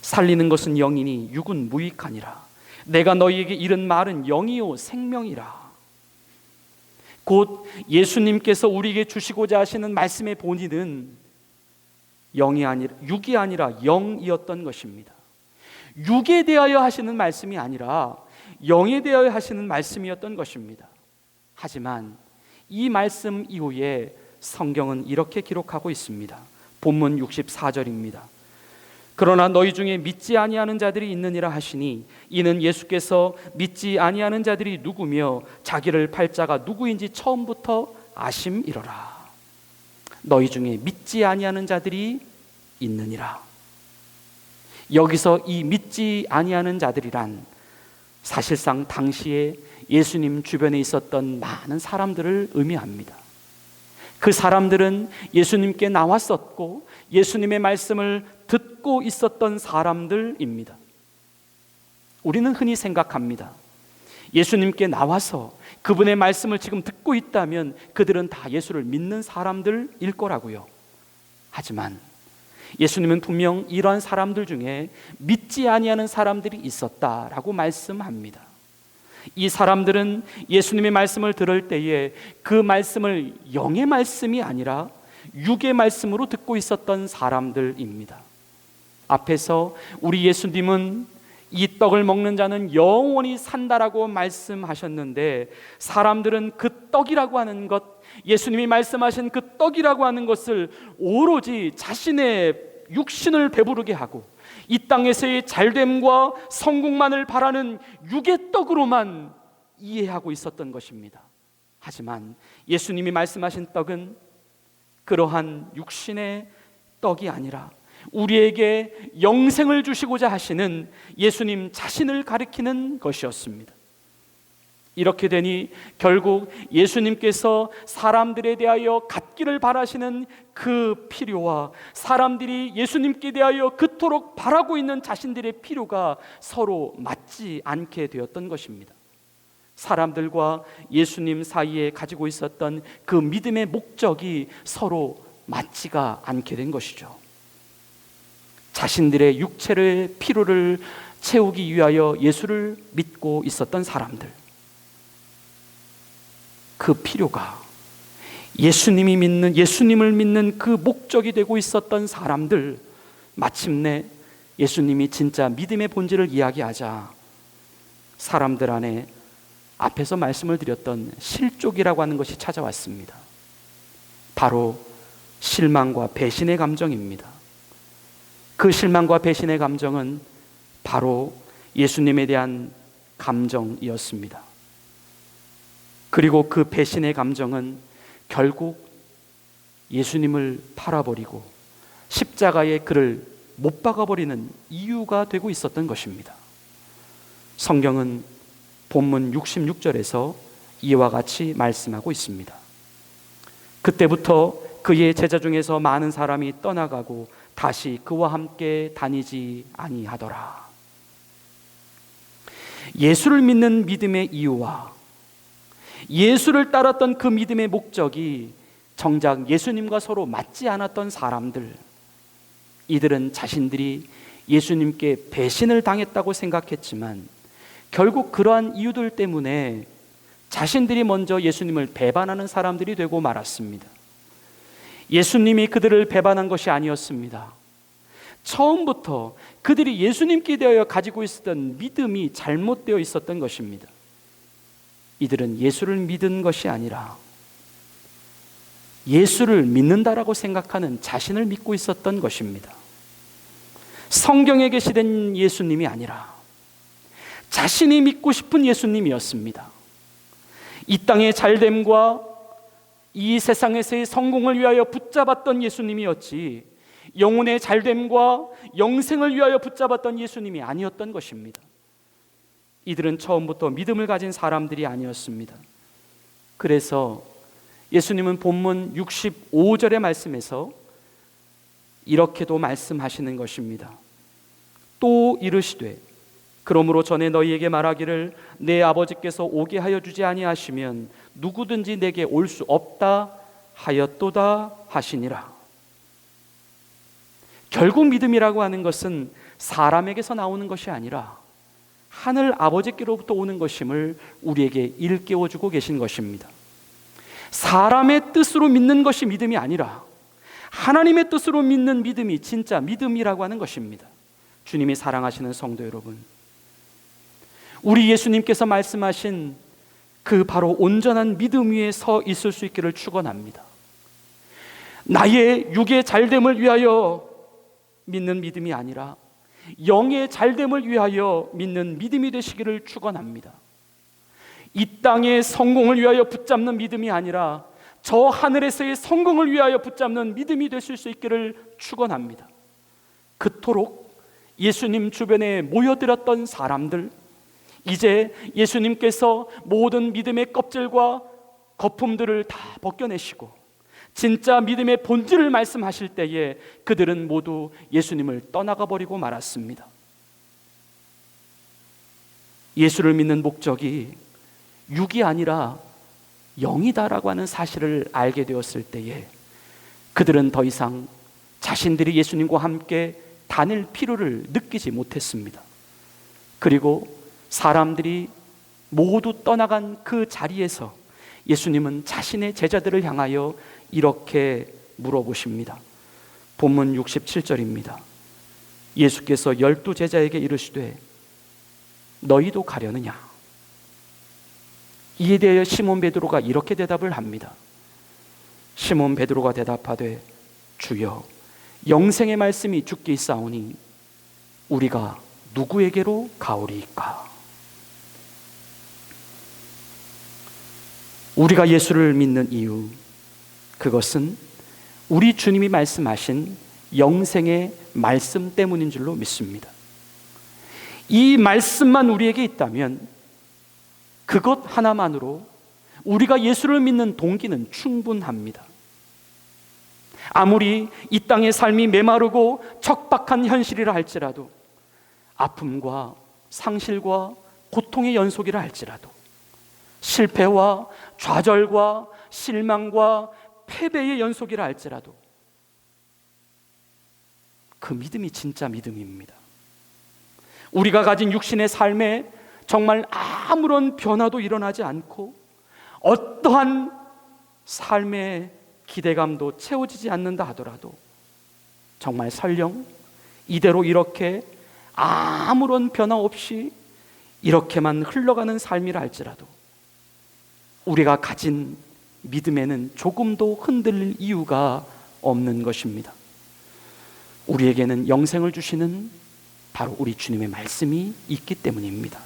살리는 것은 영이니 육은 무익하니라. 내가 너희에게 이른 말은 영이요 생명이라. 곧 예수님께서 우리에게 주시고자 하시는 말씀의 본의는 영이 아니라 육이 아니라 영이었던 것입니다. 육에 대하여 하시는 말씀이 아니라 영에 대하여 하시는 말씀이었던 것입니다. 하지만 이 말씀 이후에 성경은 이렇게 기록하고 있습니다. 본문 64절입니다. 그러나 너희 중에 믿지 아니하는 자들이 있느니라 하시니 이는 예수께서 믿지 아니하는 자들이 누구며 자기를 팔 자가 누구인지 처음부터 아심이로라. 너희 중에 믿지 아니하는 자들이 있느니라. 여기서 이 믿지 아니하는 자들이란 사실상 당시에 예수님 주변에 있었던 많은 사람들을 의미합니다. 그 사람들은 예수님께 나왔었고 예수님의 말씀을 듣고 있었던 사람들입니다. 우리는 흔히 생각합니다. 예수님께 나와서 그분의 말씀을 지금 듣고 있다면 그들은 다 예수를 믿는 사람들일 거라고요. 하지만 예수님은 분명 이러한 사람들 중에 믿지 아니하는 사람들이 있었다라고 말씀합니다. 이 사람들은 예수님의 말씀을 들을 때에 그 말씀을 영의 말씀이 아니라 육의 말씀으로 듣고 있었던 사람들입니다. 앞에서 우리 예수님은 이 떡을 먹는 자는 영원히 산다라고 말씀하셨는데, 사람들은 그 떡이라고 하는 것, 예수님이 말씀하신 그 떡이라고 하는 것을 오로지 자신의 육신을 배부르게 하고 이 땅에서의 잘됨과 성공만을 바라는 육의 떡으로만 이해하고 있었던 것입니다. 하지만 예수님이 말씀하신 떡은 그러한 육신의 떡이 아니라 우리에게 영생을 주시고자 하시는 예수님 자신을 가리키는 것이었습니다. 이렇게 되니 결국 예수님께서 사람들에 대하여 갖기를 바라시는 그 필요와 사람들이 예수님께 대하여 그토록 바라고 있는 자신들의 필요가 서로 맞지 않게 되었던 것입니다. 사람들과 예수님 사이에 가지고 있었던 그 믿음의 목적이 서로 맞지가 않게 된 것이죠. 자신들의 육체의 필요를 채우기 위하여 예수를 믿고 있었던 사람들, 그 필요가 예수님을 믿는 그 목적이 되고 있었던 사람들, 마침내 예수님이 진짜 믿음의 본질을 이야기하자 사람들 안에 앞에서 말씀을 드렸던 실족이라고 하는 것이 찾아왔습니다. 바로 실망과 배신의 감정입니다. 그 실망과 배신의 감정은 바로 예수님에 대한 감정이었습니다. 그리고 그 배신의 감정은 결국 예수님을 팔아버리고 십자가에 그를 못 박아버리는 이유가 되고 있었던 것입니다. 성경은 본문 66절에서 이와 같이 말씀하고 있습니다. 그때부터 그의 제자 중에서 많은 사람이 떠나가고 다시 그와 함께 다니지 아니하더라. 예수를 믿는 믿음의 이유와 예수를 따랐던 그 믿음의 목적이 정작 예수님과 서로 맞지 않았던 사람들, 이들은 자신들이 예수님께 배신을 당했다고 생각했지만 결국 그러한 이유들 때문에 자신들이 먼저 예수님을 배반하는 사람들이 되고 말았습니다. 예수님이 그들을 배반한 것이 아니었습니다. 처음부터 그들이 예수님께 대하여 가지고 있었던 믿음이 잘못되어 있었던 것입니다. 이들은 예수를 믿은 것이 아니라 예수를 믿는다라고 생각하는 자신을 믿고 있었던 것입니다. 성경에 계시된 예수님이 아니라 자신이 믿고 싶은 예수님이었습니다. 이 땅의 잘됨과 이 세상에서의 성공을 위하여 붙잡았던 예수님이었지 영혼의 잘됨과 영생을 위하여 붙잡았던 예수님이 아니었던 것입니다. 이들은 처음부터 믿음을 가진 사람들이 아니었습니다. 그래서 예수님은 본문 65절의 말씀에서 이렇게도 말씀하시는 것입니다. 또 이르시되 그러므로 전에 너희에게 말하기를 내 아버지께서 오게 하여 주지 아니하시면 누구든지 내게 올 수 없다 하였도다 하시니라. 결국 믿음이라고 하는 것은 사람에게서 나오는 것이 아니라 하늘 아버지께로부터 오는 것임을 우리에게 일깨워주고 계신 것입니다. 사람의 뜻으로 믿는 것이 믿음이 아니라 하나님의 뜻으로 믿는 믿음이 진짜 믿음이라고 하는 것입니다. 주님이 사랑하시는 성도 여러분, 우리 예수님께서 말씀하신 그 바로 온전한 믿음 위에 서 있을 수 있기를 축원합니다. 나의 육의 잘됨을 위하여 믿는 믿음이 아니라 영의 잘됨을 위하여 믿는 믿음이 되시기를 축원합니다. 이 땅의 성공을 위하여 붙잡는 믿음이 아니라 저 하늘에서의 성공을 위하여 붙잡는 믿음이 되실 수 있기를 축원합니다. 그토록 예수님 주변에 모여들었던 사람들, 이제 예수님께서 모든 믿음의 껍질과 거품들을 다 벗겨내시고 진짜 믿음의 본질을 말씀하실 때에 그들은 모두 예수님을 떠나가 버리고 말았습니다. 예수를 믿는 목적이 육이 아니라 영이다라고 하는 사실을 알게 되었을 때에 그들은 더 이상 자신들이 예수님과 함께 다닐 필요를 느끼지 못했습니다. 그리고 사람들이 모두 떠나간 그 자리에서 예수님은 자신의 제자들을 향하여 이렇게 물어보십니다. 본문 67절입니다. 예수께서 12 제자에게 이르시되 너희도 가려느냐? 이에 대하여 시몬 베드로가 이렇게 대답을 합니다. 시몬 베드로가 대답하되 주여 영생의 말씀이 주께 있사오니 우리가 누구에게로 가오리이까? 우리가 예수를 믿는 이유, 그것은 우리 주님이 말씀하신 영생의 말씀 때문인 줄로 믿습니다. 이 말씀만 우리에게 있다면 그것 하나만으로 우리가 예수를 믿는 동기는 충분합니다. 아무리 이 땅의 삶이 메마르고 척박한 현실이라 할지라도, 아픔과 상실과 고통의 연속이라 할지라도, 실패와 좌절과 실망과 패배의 연속이라 할지라도, 그 믿음이 진짜 믿음입니다. 우리가 가진 육신의 삶에 정말 아무런 변화도 일어나지 않고 어떠한 삶의 기대감도 채워지지 않는다 하더라도, 정말 설령 이대로 이렇게 아무런 변화 없이 이렇게만 흘러가는 삶이라 할지라도 우리가 가진 믿음에는 조금도 흔들릴 이유가 없는 것입니다. 우리에게는 영생을 주시는 바로 우리 주님의 말씀이 있기 때문입니다.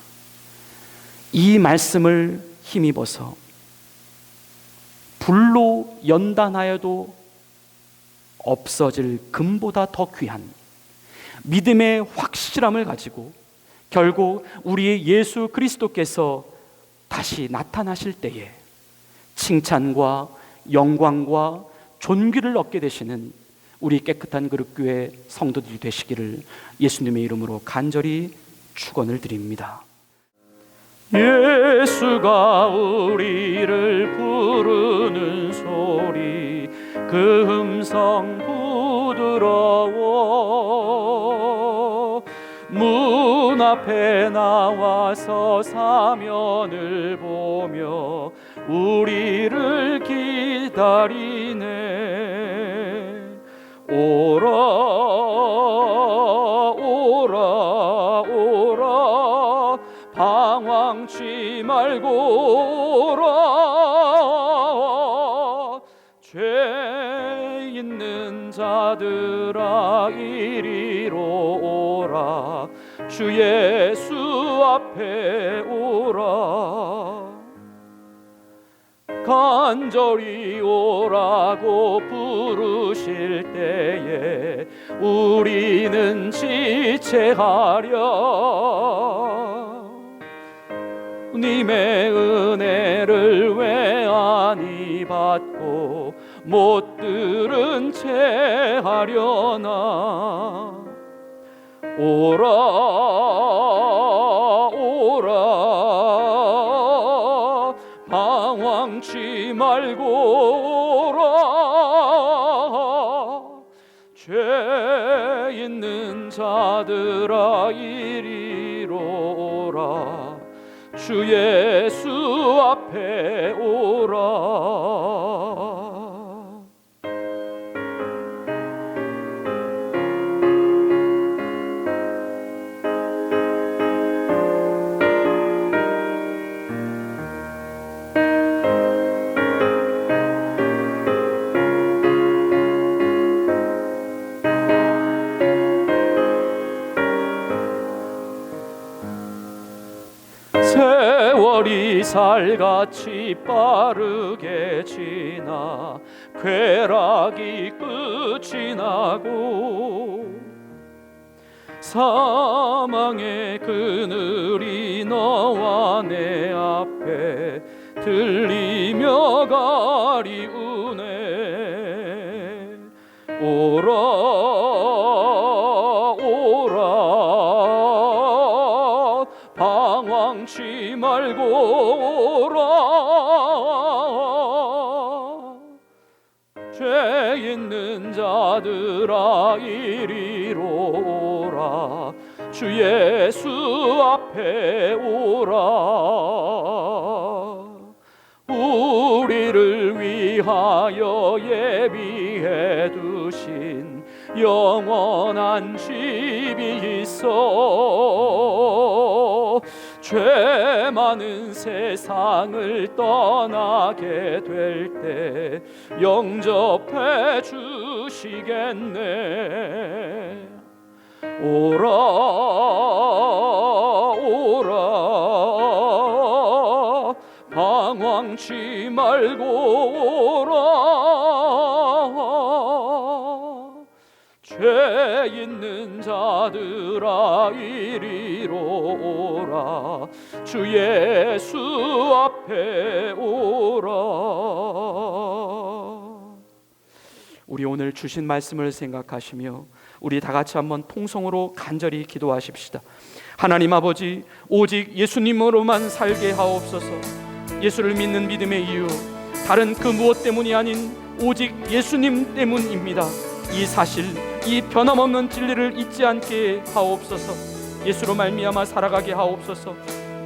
이 말씀을 힘입어서 불로 연단하여도 없어질 금보다 더 귀한 믿음의 확실함을 가지고 결국 우리의 예수 그리스도께서 다시 나타나실 때에 칭찬과 영광과 존귀를 얻게 되시는 우리 깨끗한 그릇교회 성도들이 되시기를 예수님의 이름으로 간절히 축원을 드립니다. 예수가 우리를 부르는 소리, 그 음성 부드러워. 문 앞에 나와서 사면을 보며 우리를 기다리네. 오라 오라 오라, 방황치 말고 오라. 죄 있는 자들아 이리로 오라, 주 예수 앞에 오라. 간절히 오라고 부르실 때에 우리는 지체하려. 님의 은혜를 왜 아니 받고 못 들은 채 하려나. 오라 오라, 방황치 말고 오라. 죄 있는 자들아 이리로 오라, 주 예수 앞에 오라. 세월이 살같이 빠르게 지나 쾌락이 끝이 나고 사망의 그늘이 너와 내 앞에 들리며 가리우네. 오라 오라, 방황치 말고 오라. 죄 있는 자들아 이리로 오라, 주 예수 앞에 오라. 우리를 위하여 예비해 두신 영원한 집이 있어. 죄 많은 세상을 떠나게 될 때 영접해 주시겠네. 오라 오라, 방황치 말고 오라. 죄 죄 있는 자들아 이리로 오라. 주 예수 앞에 오라. 우리 오늘 주신 말씀을 생각하시며 우리 다 같이 한번 통성으로 간절히 기도하십시다. 하나님 아버지, 오직 예수님으로만 살게 하옵소서. 예수를 믿는 믿음의 이유, 다른 그 무엇 때문이 아닌 오직 예수님 때문입니다. 이 사실, 이 변함없는 진리를 잊지 않게 하옵소서. 예수로 말미암아 살아가게 하옵소서.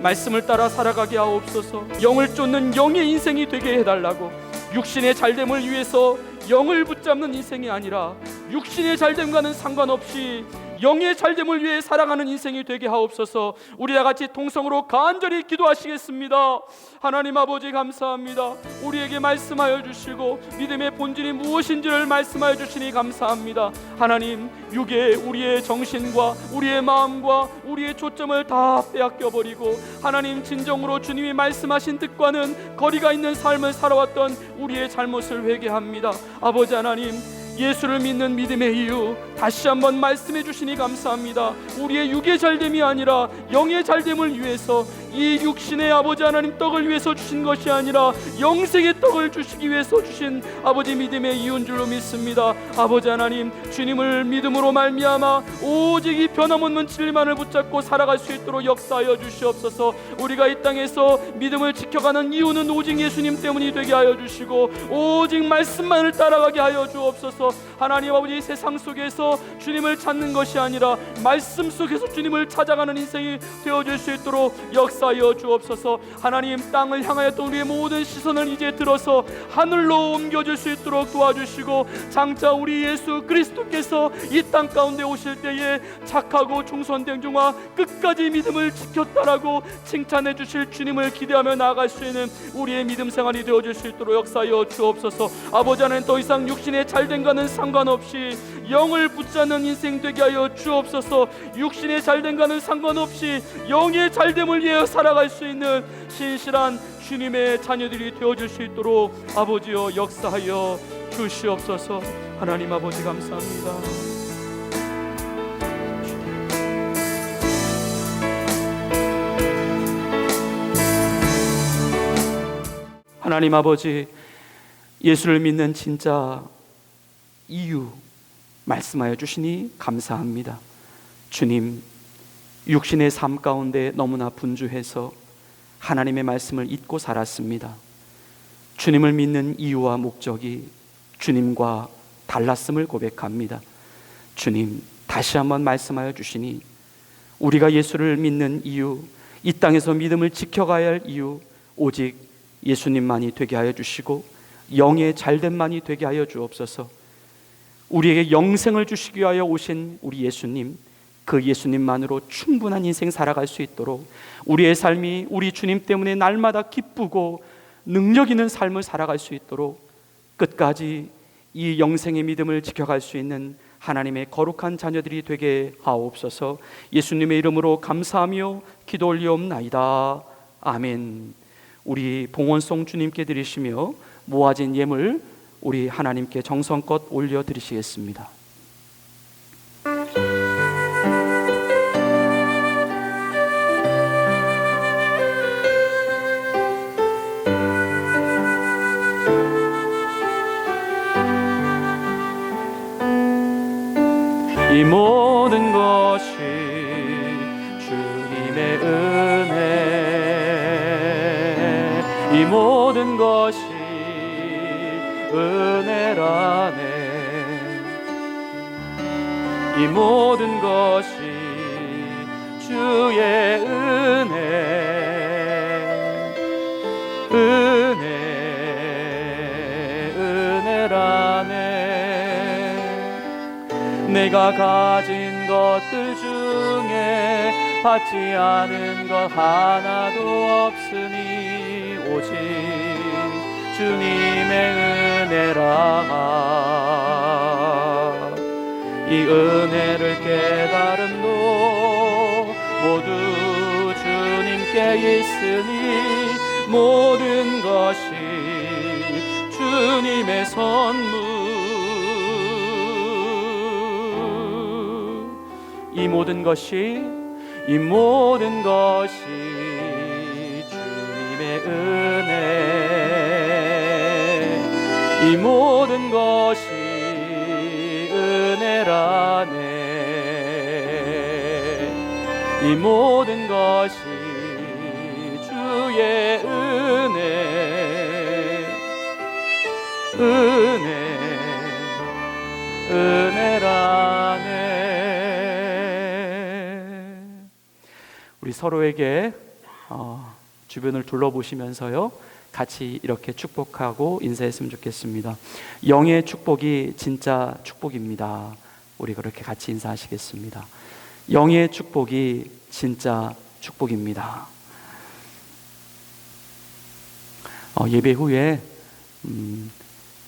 말씀을 따라 살아가게 하옵소서. 영을 쫓는 영의 인생이 되게 해달라고. 육신의 잘됨을 위해서 영을 붙잡는 인생이 아니라 육신의 잘됨과는 상관없이 영의 잘됨을 위해 살아가는 인생이 되게 하옵소서. 우리 다 같이 통성으로 간절히 기도하시겠습니다. 하나님 아버지 감사합니다. 우리에게 말씀하여 주시고 믿음의 본질이 무엇인지를 말씀하여 주시니 감사합니다. 하나님, 육에 우리의 정신과 우리의 마음과 우리의 초점을 다 빼앗겨버리고 하나님, 진정으로 주님이 말씀하신 뜻과는 거리가 있는 삶을 살아왔던 우리의 잘못을 회개합니다. 아버지 하나님, 예수를 믿는 믿음의 이유 다시 한번 말씀해 주시니 감사합니다. 우리의 육의 잘됨이 아니라 영의 잘됨을 위해서, 이 육신의 아버지 하나님 떡을 위해서 주신 것이 아니라 영생의 떡을 주시기 위해서 주신 아버지 믿음의 이유인 줄로 믿습니다. 아버지 하나님, 주님을 믿음으로 말미암아 오직 이 변함없는 진리만을 붙잡고 살아갈 수 있도록 역사하여 주시옵소서. 우리가 이 땅에서 믿음을 지켜가는 이유는 오직 예수님 때문이 되게 하여 주시고 오직 말씀만을 따라가게 하여 주옵소서. 하나님 아버지, 세상 속에서 주님을 찾는 것이 아니라 말씀 속에서 주님을 찾아가는 인생이 되어줄 수 있도록 역사하여 주옵소서. 하나님, 땅을 향하였던 우리의 모든 시선을 이제 들어서 하늘로 옮겨줄 수 있도록 도와주시고, 장차 우리 예수 그리스도께서 이 땅 가운데 오실 때에 착하고 충성된 종아 끝까지 믿음을 지켰다라고 칭찬해 주실 주님을 기대하며 나아갈 수 있는 우리의 믿음 생활이 되어줄 수 있도록 역사하여 주옵소서. 아버지 하나님, 더 이상 육신의 잘됨과는 상관없이 영을 붙잡는 인생 되게 하여 주옵소서. 육신의 잘됨과는 상관없이 영의 잘됨을 위해 살아갈 수 있는 신실한 주님의 자녀들이 되어줄 수 있도록 아버지여 역사하여 주시옵소서. 하나님 아버지 감사합니다. 하나님 아버지, 예수를 믿는 진짜 이유 말씀하여 주시니 감사합니다. 주님, 육신의 삶 가운데 너무나 분주해서 하나님의 말씀을 잊고 살았습니다. 주님을 믿는 이유와 목적이 주님과 달랐음을 고백합니다. 주님, 다시 한번 말씀하여 주시니 우리가 예수를 믿는 이유, 이 땅에서 믿음을 지켜가야 할 이유, 오직 예수님만이 되게 하여 주시고 영의 잘됨만이 되게 하여 주옵소서. 우리에게 영생을 주시기 위하여 오신 우리 예수님, 그 예수님만으로 충분한 인생 살아갈 수 있도록 우리의 삶이 우리 주님 때문에 날마다 기쁘고 능력 있는 삶을 살아갈 수 있도록 끝까지 이 영생의 믿음을 지켜갈 수 있는 하나님의 거룩한 자녀들이 되게 하옵소서. 예수님의 이름으로 감사하며 기도 올리옵나이다. 아멘. 우리 봉헌송 주님께 드리시며 모아진 예물 우리 하나님께 정성껏 올려드리시겠습니다. 이 모든 것이 주님의 은혜, 이 모든 것이 은혜라네. 이 모든 것이 주의 은혜라네. 내가 가진 것들 중에 받지 않은 것 하나도 없으니 오직 주님의 은혜라. 이 은혜를 깨달음도 모두 주님께 있으니 모든 것이 주님의 선물. 이 모든 것이 주님의 은혜, 이 모든 것이 은혜라네. 이 모든 것이 주의 은혜라네. 우리 서로에게 주변을 둘러보시면서요, 같이 이렇게 축복하고 인사했으면 좋겠습니다. 영의 축복이 진짜 축복입니다. 우리 그렇게 같이 인사하시겠습니다. 영의 축복이 진짜 축복입니다. 예배 후에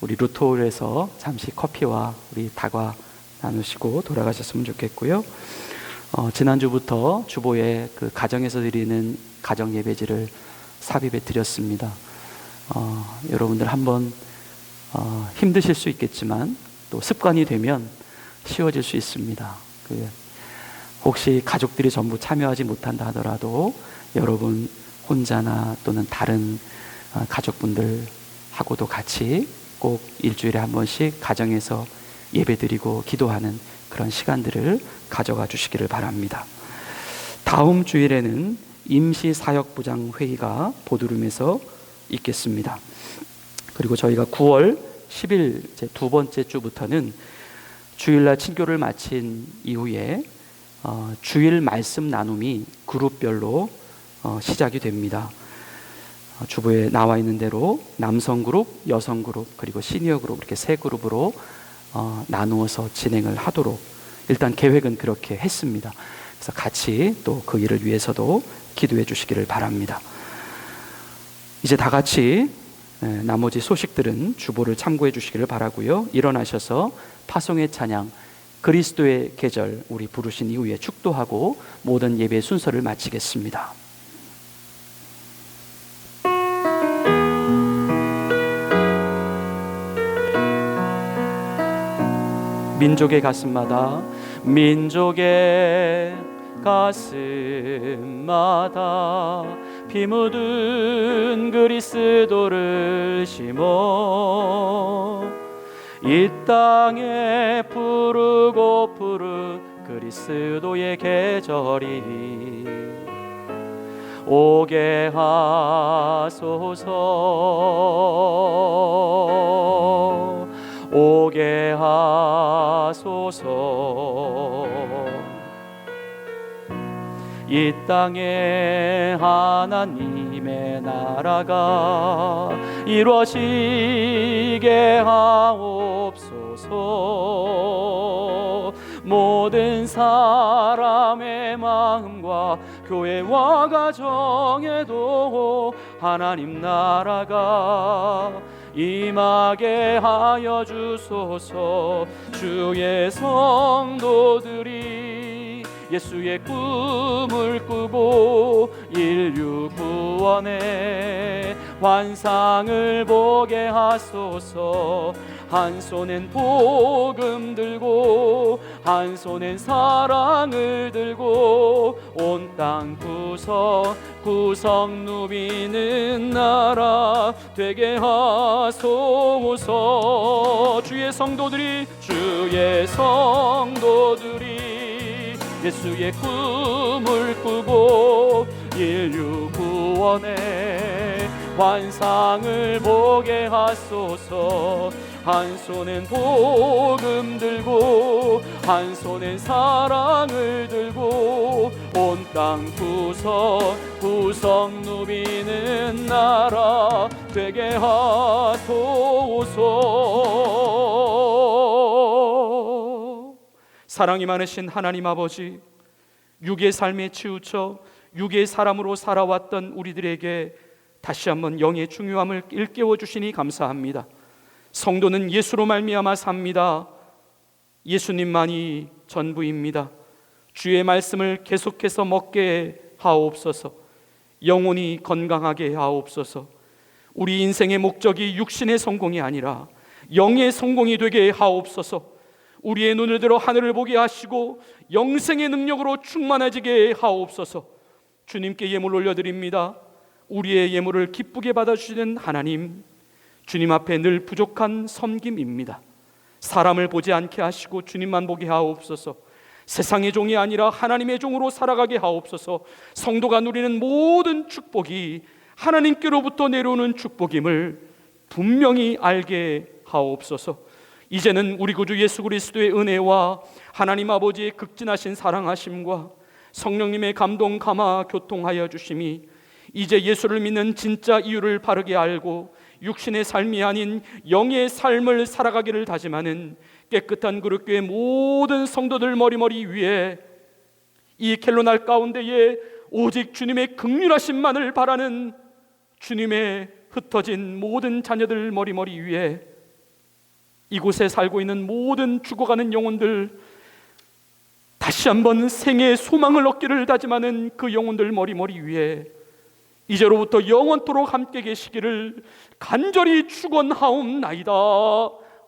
우리 루토홀에서 잠시 커피와 우리 다과 나누시고 돌아가셨으면 좋겠고요. 지난주부터 주보에 그 가정에서 드리는 가정 예배지를 삽입해 드렸습니다. 여러분들 한번 힘드실 수 있겠지만 또 습관이 되면 쉬워질 수 있습니다. 혹시 가족들이 전부 참여하지 못한다 하더라도 여러분 혼자나 또는 다른 가족분들하고도 같이 꼭 일주일에 한 번씩 가정에서 예배드리고 기도하는 그런 시간들을 가져가 주시기를 바랍니다. 다음 주일에는 임시사역부장 회의가 보드룸에서 있겠습니다. 그리고 저희가 9월 10일 두 번째 주부터는 주일날 친교를 마친 이후에 주일 말씀 나눔이 그룹별로 시작이 됩니다. 주보에 나와 있는 대로 남성 그룹, 여성 그룹, 그리고 시니어 그룹 이렇게 세 그룹으로 나누어서 진행을 하도록 일단 계획은 그렇게 했습니다. 그래서 같이 또 그 일을 위해서도 기도해 주시기를 바랍니다. 이제 다 같이 나머지 소식들은 주보를 참고해 주시기를 바라고요. 일어나셔서 파송의 찬양, 그리스도의 계절 우리 부르신 이후에 축도하고 모든 예배 순서를 마치겠습니다. 민족의 가슴마다 민족의 가슴마다 피 묻은 그리스도를 심어 이 땅에 푸르고 푸른 그리스도의 계절이 오게 하소서, 오게 하소서. 이 땅에 하나님의 나라가 이루어지게 하옵소서. 모든 사람의 마음과 교회와 가정에도 하나님 나라가 임하게 하여 주소서. 주의 성도들이 예수의 꿈을 꾸고 인류 구원의 환상을 보게 하소서. 한 손엔 복음 들고 한 손엔 사랑을 들고 온 땅 구석 누비는 나라 되게 하소서. 주의 성도들이 예수의 꿈을 꾸고 인류 구원의 환상을 보게 하소서. 한 손엔 복음 들고 한 손엔 사랑을 들고 온 땅 구석 누비는 나라 되게 하소서. 사랑이 많으신 하나님 아버지, 육의 삶에 치우쳐 육의 사람으로 살아왔던 우리들에게 다시 한번 영의 중요함을 일깨워 주시니 감사합니다. 성도는 예수로 말미암아 삽니다. 예수님만이 전부입니다. 주의 말씀을 계속해서 먹게 하옵소서. 영혼이 건강하게 하옵소서. 우리 인생의 목적이 육신의 성공이 아니라 영의 성공이 되게 하옵소서. 우리의 눈을 들어 하늘을 보게 하시고 영생의 능력으로 충만해지게 하옵소서. 주님께 예물 올려드립니다. 우리의 예물을 기쁘게 받아주시는 하나님, 주님 앞에 늘 부족한 섬김입니다. 사람을 보지 않게 하시고 주님만 보게 하옵소서. 세상의 종이 아니라 하나님의 종으로 살아가게 하옵소서. 성도가 누리는 모든 축복이 하나님께로부터 내려오는 축복임을 분명히 알게 하옵소서. 이제는 우리 구주 예수 그리스도의 은혜와 하나님 아버지의 극진하신 사랑하심과 성령님의 감동 감화 교통하여 주심이 이제 예수를 믿는 진짜 이유를 바르게 알고 육신의 삶이 아닌 영의 삶을 살아가기를 다짐하는 깨끗한 그릇교회 모든 성도들 머리머리 위에, 이 켈로날 가운데에 오직 주님의 긍휼하심만을 바라는 주님의 흩어진 모든 자녀들 머리머리 위에, 이곳에 살고 있는 모든 죽어가는 영혼들, 다시 한번 생애의 소망을 얻기를 다짐하는 그 영혼들 머리머리 위에 이제로부터 영원토록 함께 계시기를 간절히 축원하옵나이다.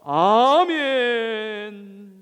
아멘.